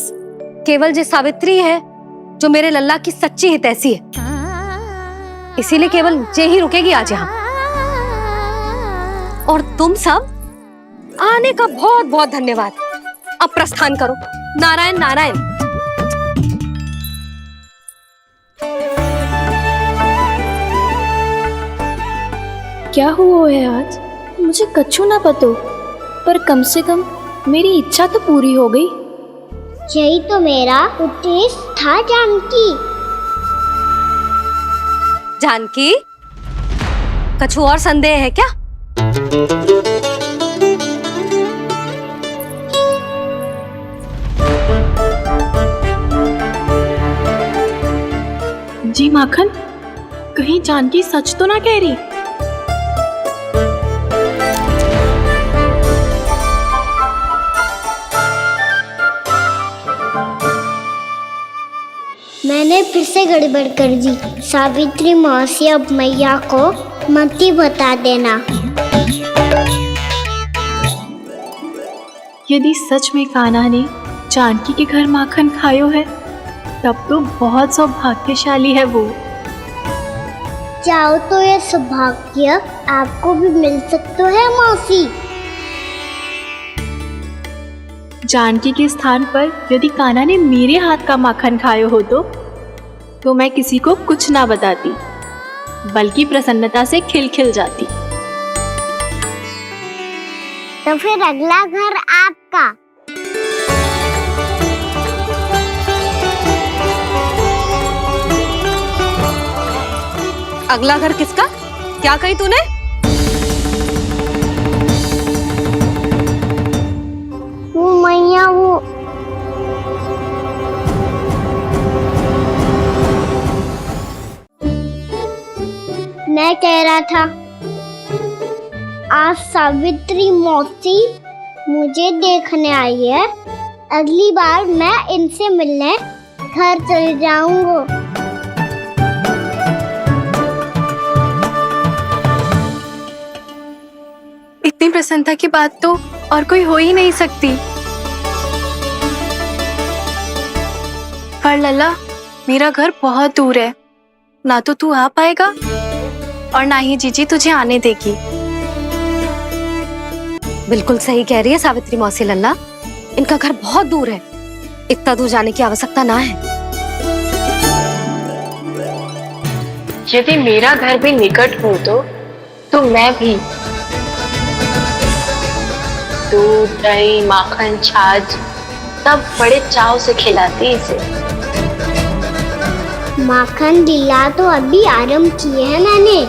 केवल जे सावित्री है जो मेरे लल्ला की सच्ची हितैषी है, इसीलिए केवल जे ही रुकेगी आज यहाँ। और तुम सब आने का बहुत बहुत धन्यवाद। अब प्रस्थान करो। नारायण नारायण। क्या हुआ है आज? मुझे कछु ना पतो, पर कम से कम मेरी इच्छा तो पूरी हो गई। यही तो मेरा उद्देश्य था जानकी। जानकी, कछु और संदेह है क्या? जी माखन, कहीं जानकी सच तो ना कह रही? मैंने फिर से गड़बड़ कर दी। सावित्री मौसी अब मैया को मत ही बता देना। यदि सच में कान्हा ने जानकी के घर माखन खायो है, तब तो बहुत सौभाग्यशाली है वो। चाहो तो ये सौभाग्य आपको भी मिल सकता है मौसी। जानकी के स्थान पर यदि कान्हा ने मेरे हाथ का माखन खायो हो तो मैं किसी को कुछ ना बताती, बल्कि प्रसन्नता से खिलखिल जाती। तो फिर अगला घर आपका। अगला घर किसका? क्या कही तूने? वो मैया वो मैं कह रहा था, आज सावित्री मौसी मुझे देखने आई है। अगली बार मैं इनसे मिलने घर चले जाऊंगा। इतनी प्रसन्नता की बात तो और कोई हो ही नहीं सकती। पर लल्ला, मेरा घर बहुत दूर है, ना तो तू आ पाएगा और ना ही जीजी तुझे आने देगी। बिल्कुल सही कह रही है सावित्री मौसी लल्ला, इनका घर बहुत दूर है, इतना दूर जाने की आवश्यकता ना है। यदि मेरा घर भी निकट हो तो मैं भी दूध, दही, माखन, छाछ सब बड़े चाव से खिलाती इसे। माखन दिला तो अभी आरंभ किए हैं मैंने,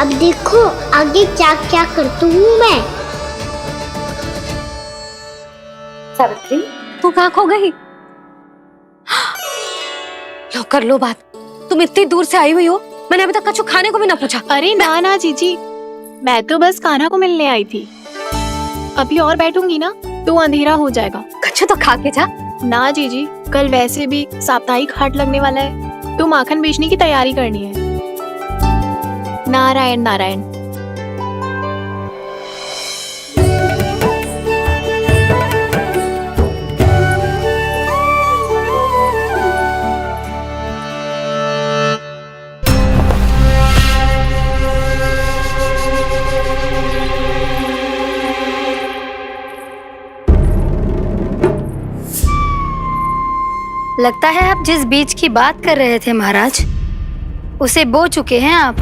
अब देखो आगे क्या क्या करती हूँ मैं। सावित्री, तू कहाँ खो गई? लो कर लो बात, तुम इतनी दूर से आई हुई हो, मैंने अभी तक कछु खाने को भी ना पूछा। अरे ना ना जीजी, मैं तो बस कान्हा को मिलने आई थी। अभी और बैठूंगी ना तो अंधेरा हो जाएगा। कछु तो खा के जा। ना जीजी, कल वैसे भी साप्ताहिक हाट लगने वाला है, तो माखन बेचने की तैयारी करनी है। नारायण नारायण। लगता है आप जिस बीज की बात कर रहे थे महाराज, उसे बो चुके हैं आप।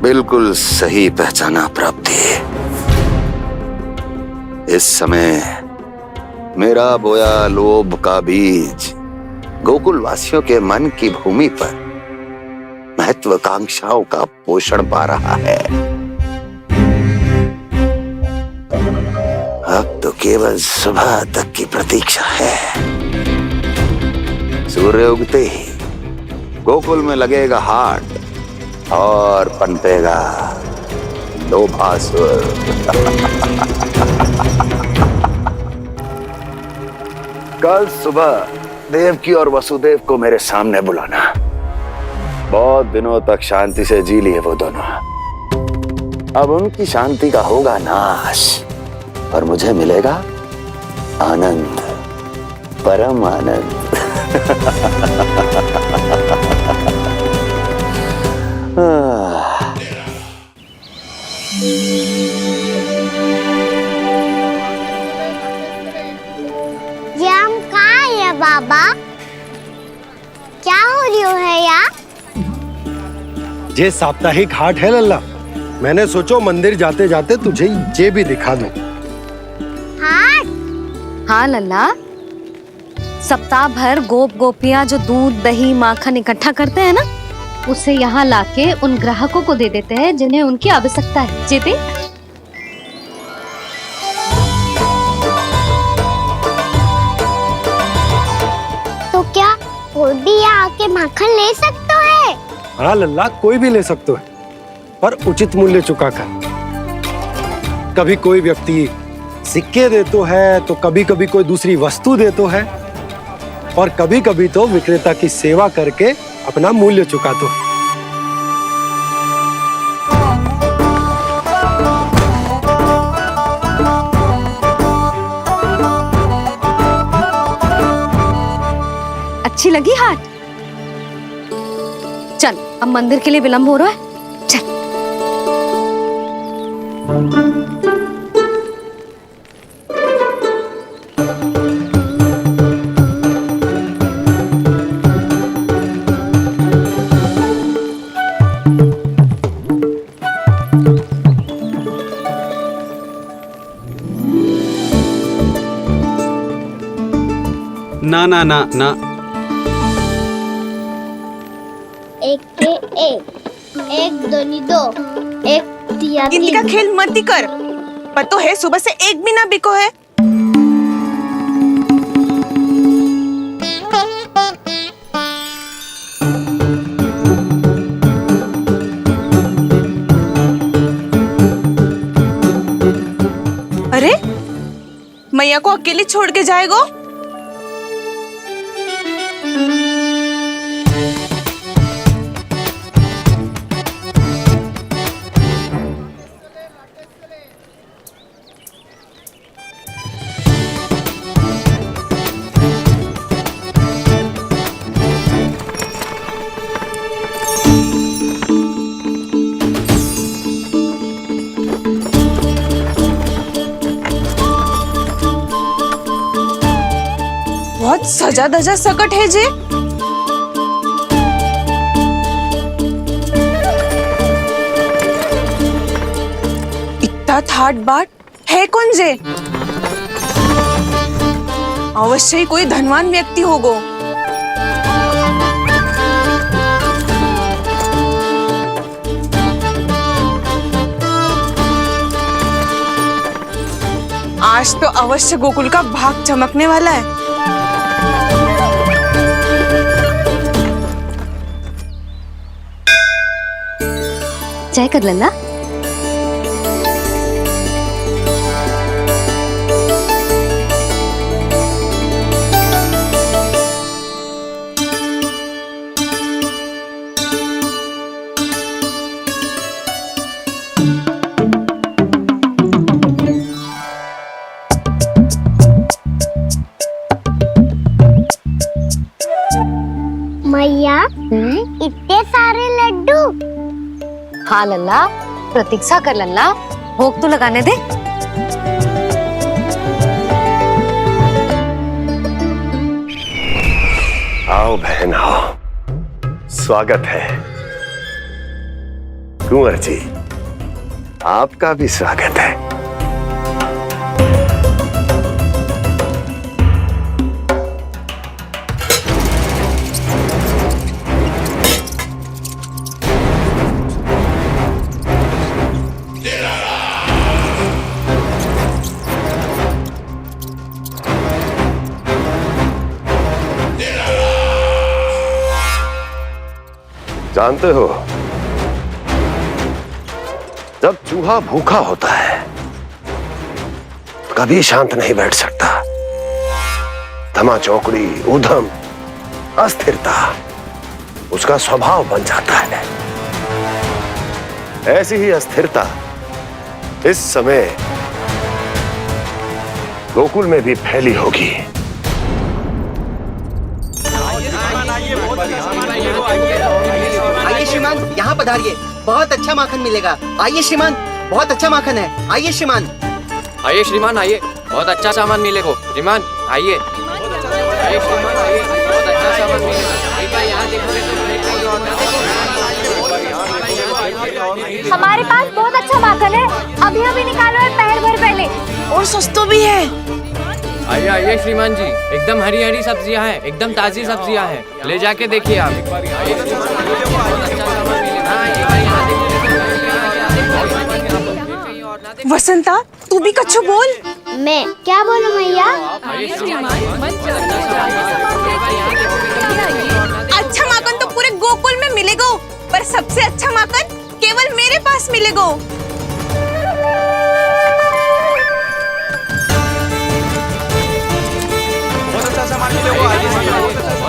बिल्कुल सही पहचाना प्राप्ति। इस समय मेरा बोया लोभ का बीज गोकुल वासियों के मन की भूमि पर महत्वाकांक्षाओं का पोषण पा रहा है। अब तो केवल सुबह तक की प्रतीक्षा है। सूर्य उगते ही गोकुल में लगेगा हाट और पनपेगा लोभासुर। कल सुबह देवकी और वसुदेव को मेरे सामने बुलाना। बहुत दिनों तक शांति से जी लिए वो दोनों, अब उनकी शांति का होगा नाश और मुझे मिलेगा आनंद, परम आनंद। ये हम कहाँ है बाबा? क्या हो रही है यार? ये साप्ताहिक हाट है लल्ला, मैंने सोचो मंदिर जाते जाते तुझे ये भी दिखा दूं। हाट? हाँ लल्ला, सप्ताह भर गोप गोपियां जो दूध, दही, माखन इकट्ठा करते हैं ना, उसे यहाँ लाके उन ग्राहकों को दे देते हैं जिन्हें उनकी आवश्यकता है। जीते तो क्या कोई भी यहाँ आके माखन ले सकता है? हाँ लल्ला, कोई भी ले सकते है, पर उचित मूल्य चुका कर। कभी कोई व्यक्ति सिक्के दे तो है, तो कभी कभी कोई दूसरी वस्तु दे तो है, और कभी कभी तो विक्रेता की सेवा करके अपना मूल्य चुका तो है। अच्छी लगी हाट? चल अब मंदिर के लिए विलंब हो रहा है, चल। ना ना ना ना, एक के एक दोनी दो, एक तिया गिनती का खेल मत ही कर। पतो है सुबह से एक भी ना बिको है। अरे मैया को अकेली छोड़ के जाएगो? बहुत सजा धजा सकट है जे। इतना थाट बाट है कौन जे? अवश्य ही कोई धनवान व्यक्ति होगो। आज तो अवश्य गोकुल का भाग चमकने वाला है। चाय कर लल्ला। मैया इतने सारे लड्डू। हाँ लल्ला, प्रतीक्षा कर लल्ला, भोग तो लगाने दे। आओ बहन आओ, स्वागत है। कुंवर जी, आपका भी स्वागत है। जानते हो, जब चूहा भूखा होता है तो कभी शांत नहीं बैठ सकता। धमा चौकड़ी, उधम, अस्थिरता उसका स्वभाव बन जाता है। ऐसी ही अस्थिरता इस समय गोकुल में भी फैली होगी। आइए श्रीमान, यहाँ पधारिए, बहुत अच्छा माखन मिलेगा। आइए श्रीमान, बहुत अच्छा माखन है। आइए श्रीमान। आइए श्रीमान, आइए, बहुत अच्छा सामान मिलेगा। श्रीमान आइए, आइए श्रीमान, आइए, बहुत अच्छा सामान मिलेगा। यहाँ हमारे पास बहुत अच्छा माखन है, अभी अभी निकालो है, पहर भर पहले। और सस्ता भी है। आइए आइए श्रीमान जी, एकदम हरी हरी सब्जियां हैं, एकदम ताजी सब्जियां हैं, ले जाके देखिए आप। वसंता, तू भी कच्छु बोल। मैं क्या बोलूं मैया? अच्छा माखन तो पूरे गोकुल में मिलेगा, पर सबसे अच्छा माखन केवल मेरे पास मिलेगा।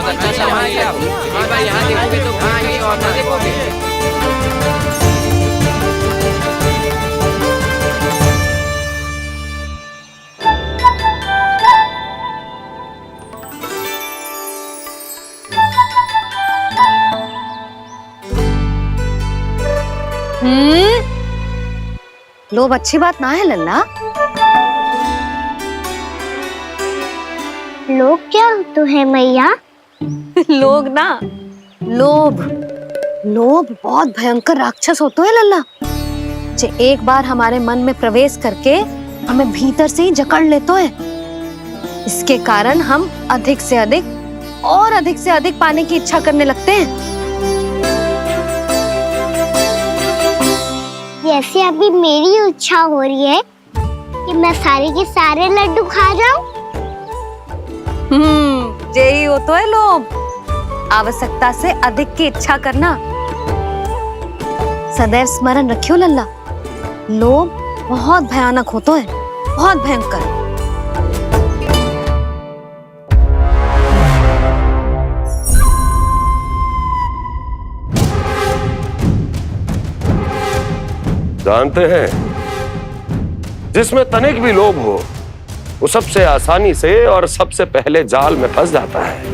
बहुत अच्छा सामान लिया। एक बार यहाँ देखोगे तो कहीं और ना देखोगे। लोभ अच्छी बात ना है लल्ला। लोग क्या होते हैं मैया? लोग ना, लोभ। लोभ बहुत भयंकर राक्षस होते हैं लल्ला, जे एक बार हमारे मन में प्रवेश करके हमें भीतर से ही जकड़ लेते हैं। इसके कारण हम अधिक से अधिक और अधिक से अधिक पाने की इच्छा करने लगते हैं। जैसे अभी मेरी इच्छा हो रही है कि मैं सारे के सारे लड्डू खा जाऊं। यही हो तो है लोभ, आवश्यकता से अधिक की इच्छा करना। सदैव स्मरण रखियो लल्ला, लोभ बहुत भयानक होता है, बहुत भयंकर। जानते हैं, जिसमें तनिक भी लोभ हो वो सबसे आसानी से और सबसे पहले जाल में फंस जाता है।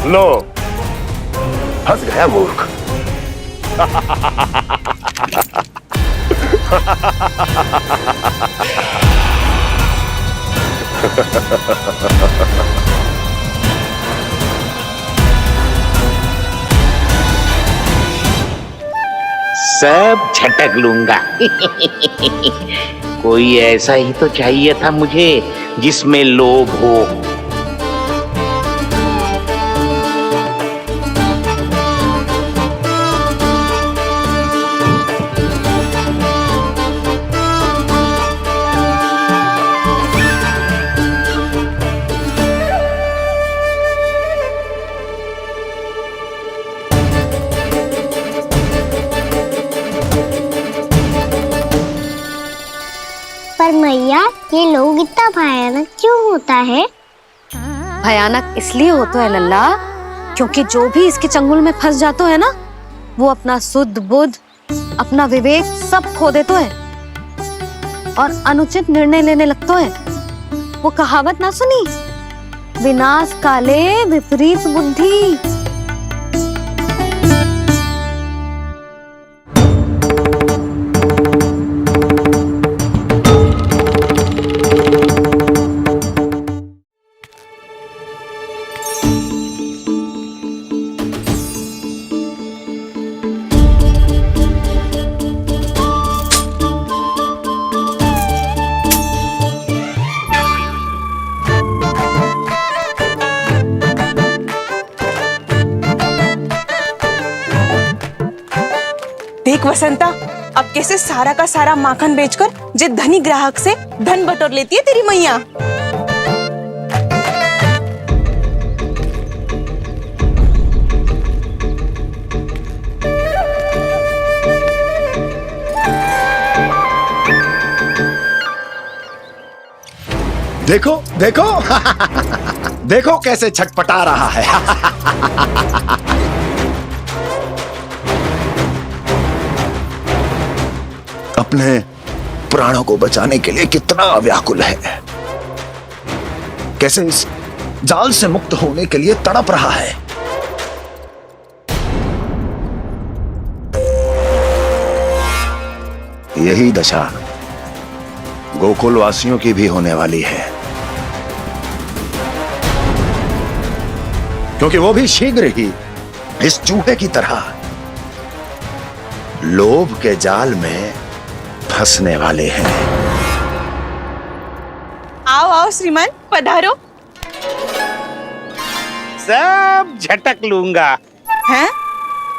लो, फंस गया मूर्ख। सब झटक लूंगा। कोई ऐसा ही तो चाहिए था मुझे जिसमें लोभ हो। पर मैया, ये लोग इतना भयानक क्यों होता है? भयानक इसलिए होता है लल्ला, क्योंकि जो भी इसके चंगुल में फंस जाता है ना, वो अपना शुद्ध बुद्ध, अपना विवेक सब खो देता है और अनुचित निर्णय लेने लगता है। वो कहावत ना सुनी, विनाश काले विपरीत बुद्धि। देख वसंता, अब कैसे सारा का सारा माखन बेचकर जे धनी ग्राहक से धन बटोर लेती है तेरी मैया। देखो देखो देखो कैसे छटपटा रहा है। अपने प्राणों को बचाने के लिए कितना व्याकुल है, कैसे इस जाल से मुक्त होने के लिए तड़प रहा है। यही दशा गोकुल वासियों की भी होने वाली है। क्योंकि वो भी शीघ्र ही इस चूहे की तरह लोभ के जाल में फंसने वाले हैं। आओ आओ श्रीमान, पधारो। सब झटक लूंगा। हैं?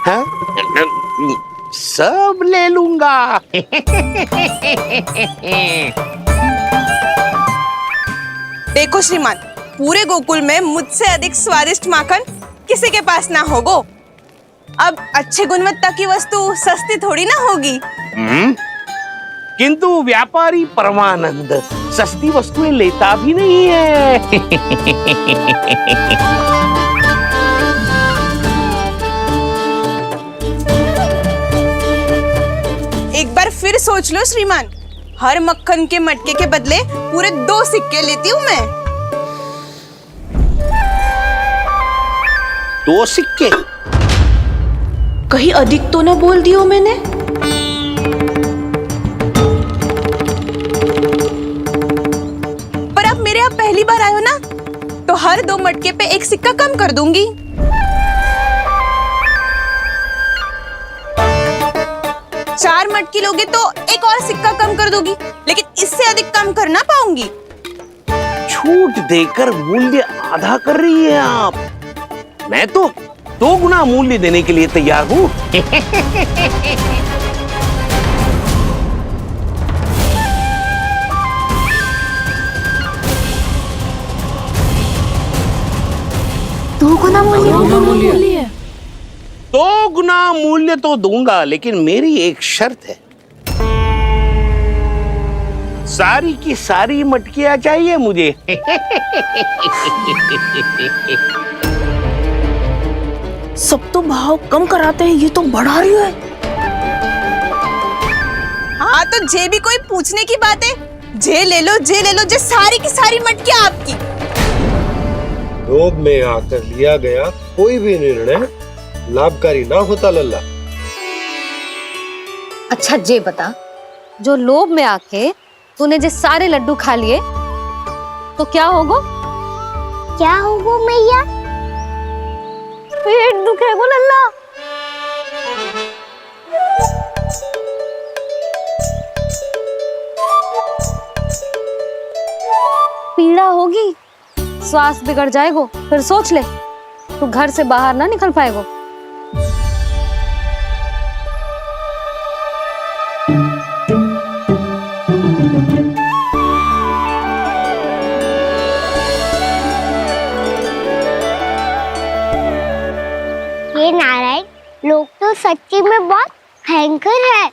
हाँ? सब ले लूंगा। देखो श्रीमान, पूरे गोकुल में मुझसे अधिक स्वादिष्ट माखन किसी के पास ना होगो। अब अच्छे गुणवत्ता की वस्तु सस्ती थोड़ी ना होगी। किंतु व्यापारी परमानंद सस्ती वस्तुएं लेता भी नहीं है। एक बार फिर सोच लो श्रीमान, हर मक्खन के मटके के बदले पूरे 2 सिक्के लेती हूँ मैं। 2 सिक्के? कहीं अधिक तो ना बोल दियो मैंने? पर आप मेरे यहाँ पहली बार आए हो ना, तो हर 2 मटके पे 1 सिक्का कम कर दूंगी। चार मटकी लोगे तो 1 और सिक्का कम कर दूंगी, लेकिन इससे अधिक कम कर ना पाऊंगी। छूट देकर मूल्य आधा कर रही है आप। मैं तो 2 गुना मूल्य देने के लिए तैयार हूँ। दो गुना मूल्य? 2 गुना मूल्य तो दूंगा, लेकिन मेरी एक शर्त है। सारी की सारी मटकियां चाहिए मुझे। सब तो भाव कम कराते हैं, ये तो बढ़ा रही है। हाँ तो जे भी कोई पूछने की बात है, जे ले लो, जे ले लो, जे सारी की सारी मटकियां आपकी। लोभ में आकर लिया गया कोई भी निर्णय लाभकारी ना होता लल्ला। अच्छा जे बता, जो लोभ में आके तूने जो सारे लड्डू खा लिए तो क्या होगो? क्या होगो मैया? पेट दुखेगो लल्ला। पीड़ा होगी, स्वास्थ्य बिगड़ जाएगो, फिर सोच ले तू घर से बाहर ना निकल पाएगो। ये नारायण, लोग तो सच्ची में बहुत भयंकर है।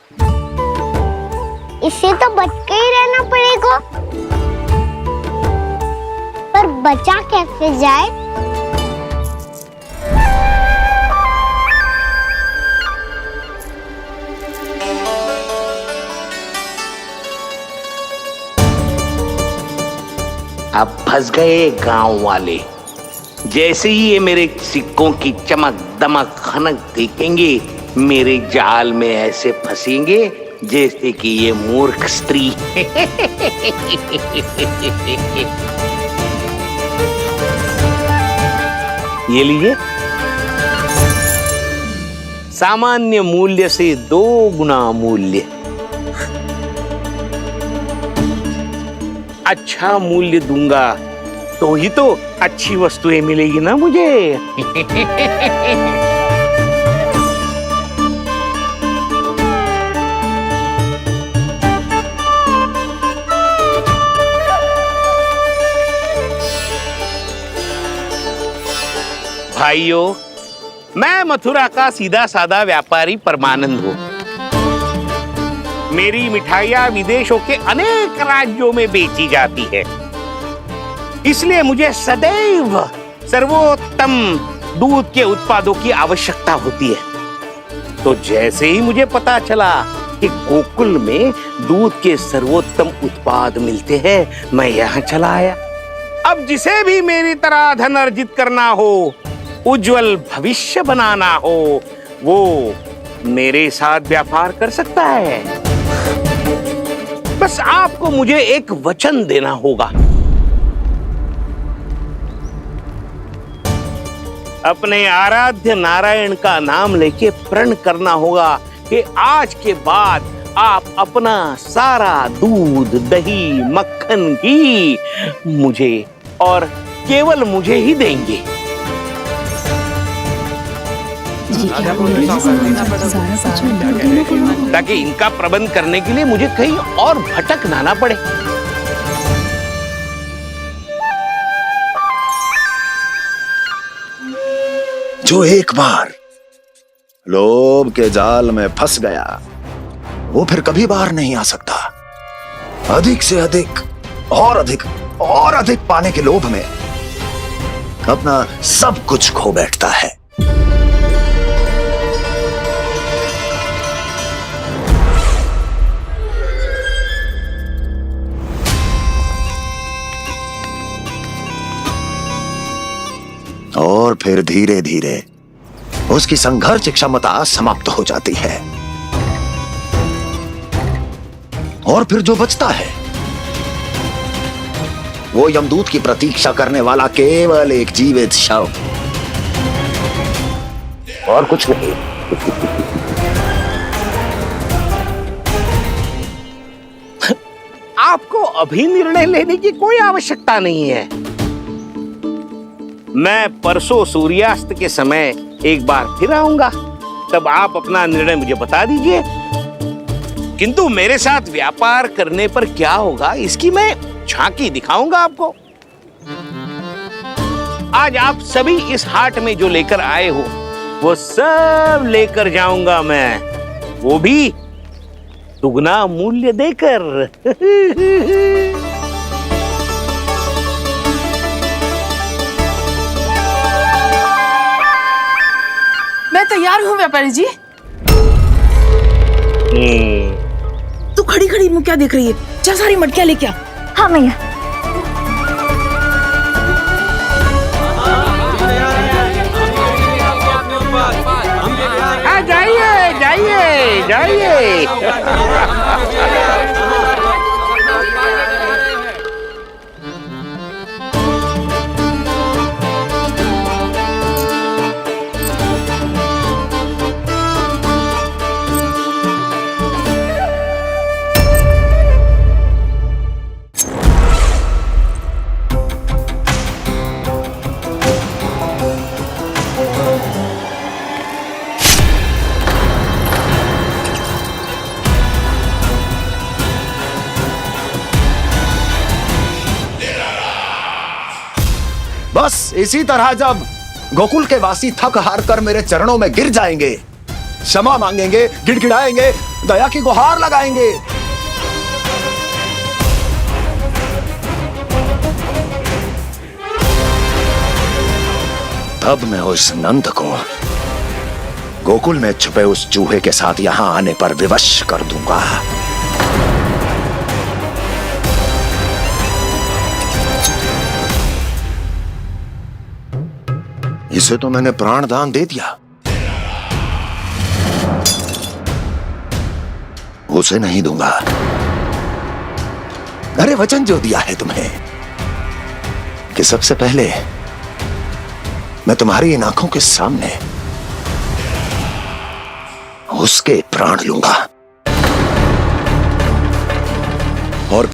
इससे तो बच के ही रहना पड़ेगा। पर बचा कैसे जाए? अब फंस गए गांव वाले। जैसे ही ये मेरे सिक्कों की चमक दमक खनक देखेंगे, मेरे जाल में ऐसे फंसेंगे जैसे कि ये मूर्ख स्त्री। ये लीजिए, सामान्य मूल्य से 2 गुना मूल्य। अच्छा मूल्य दूंगा तो ही तो अच्छी वस्तुएं मिलेगी ना मुझे। भाइयों, मैं मथुरा का सीधा साधा व्यापारी परमानंद हूँ। मेरी मिठाइयाँ विदेशों के अनेक राज्यों में बेची जाती है, इसलिए मुझे सदैव सर्वोत्तम दूध के उत्पादों की आवश्यकता होती है। तो जैसे ही मुझे पता चला कि गोकुल में दूध के सर्वोत्तम उत्पाद मिलते हैं, मैं यहाँ चला आया। अब जिसे भी मेरी तरह धन अर्जित करना हो, उज्जवल भविष्य बनाना हो, वो मेरे साथ व्यापार कर सकता है। बस आपको मुझे एक वचन देना होगा। अपने आराध्य नारायण का नाम लेके प्रण करना होगा कि आज के बाद आप अपना सारा दूध, दही, मक्खन, घी मुझे और केवल मुझे ही देंगे। ताकि इनका प्रबंध करने के लिए मुझे कहीं और भटकना ना पड़े। जो एक बार लोभ के जाल में फंस गया वो फिर कभी बाहर नहीं आ सकता। अधिक से अधिक और अधिक और अधिक पाने के लोभ में अपना सब कुछ खो बैठता है। और फिर धीरे धीरे उसकी संघर्ष क्षमता समाप्त हो जाती है और फिर जो बचता है वो यमदूत की प्रतीक्षा करने वाला केवल एक जीवित शव और कुछ नहीं। आपको अभी निर्णय लेने की कोई आवश्यकता नहीं है। मैं परसों सूर्यास्त के समय एक बार फिर आऊंगा, तब आप अपना निर्णय मुझे बता दीजिए। किंतु मेरे साथ व्यापार करने पर क्या होगा इसकी मैं झांकी दिखाऊंगा आपको। आज आप सभी इस हाट में जो लेकर आए हो वो सब लेकर जाऊंगा मैं, वो भी दुगना मूल्य देकर। मैं तैयार हूँ व्यापारी जी। तू खड़ी खड़ी मुँह क्या देख रही है? चल सारी मटकियाँ लेके आ। हाँ मैया। जाइए जाइए जाइए। बस इसी तरह जब गोकुल के वासी थक हार कर मेरे चरणों में गिर जाएंगे, क्षमा मांगेंगे, गिड़गिड़ाएंगे, दया की गुहार लगाएंगे, तब मैं उस नंद को गोकुल में छुपे उस चूहे के साथ यहां आने पर विवश कर दूंगा। इसे तो मैंने प्राण दान दे दिया, उसे नहीं दूंगा। अरे वचन जो दिया है तुम्हें कि सबसे पहले मैं तुम्हारी इन आंखों के सामने उसके प्राण लूंगा।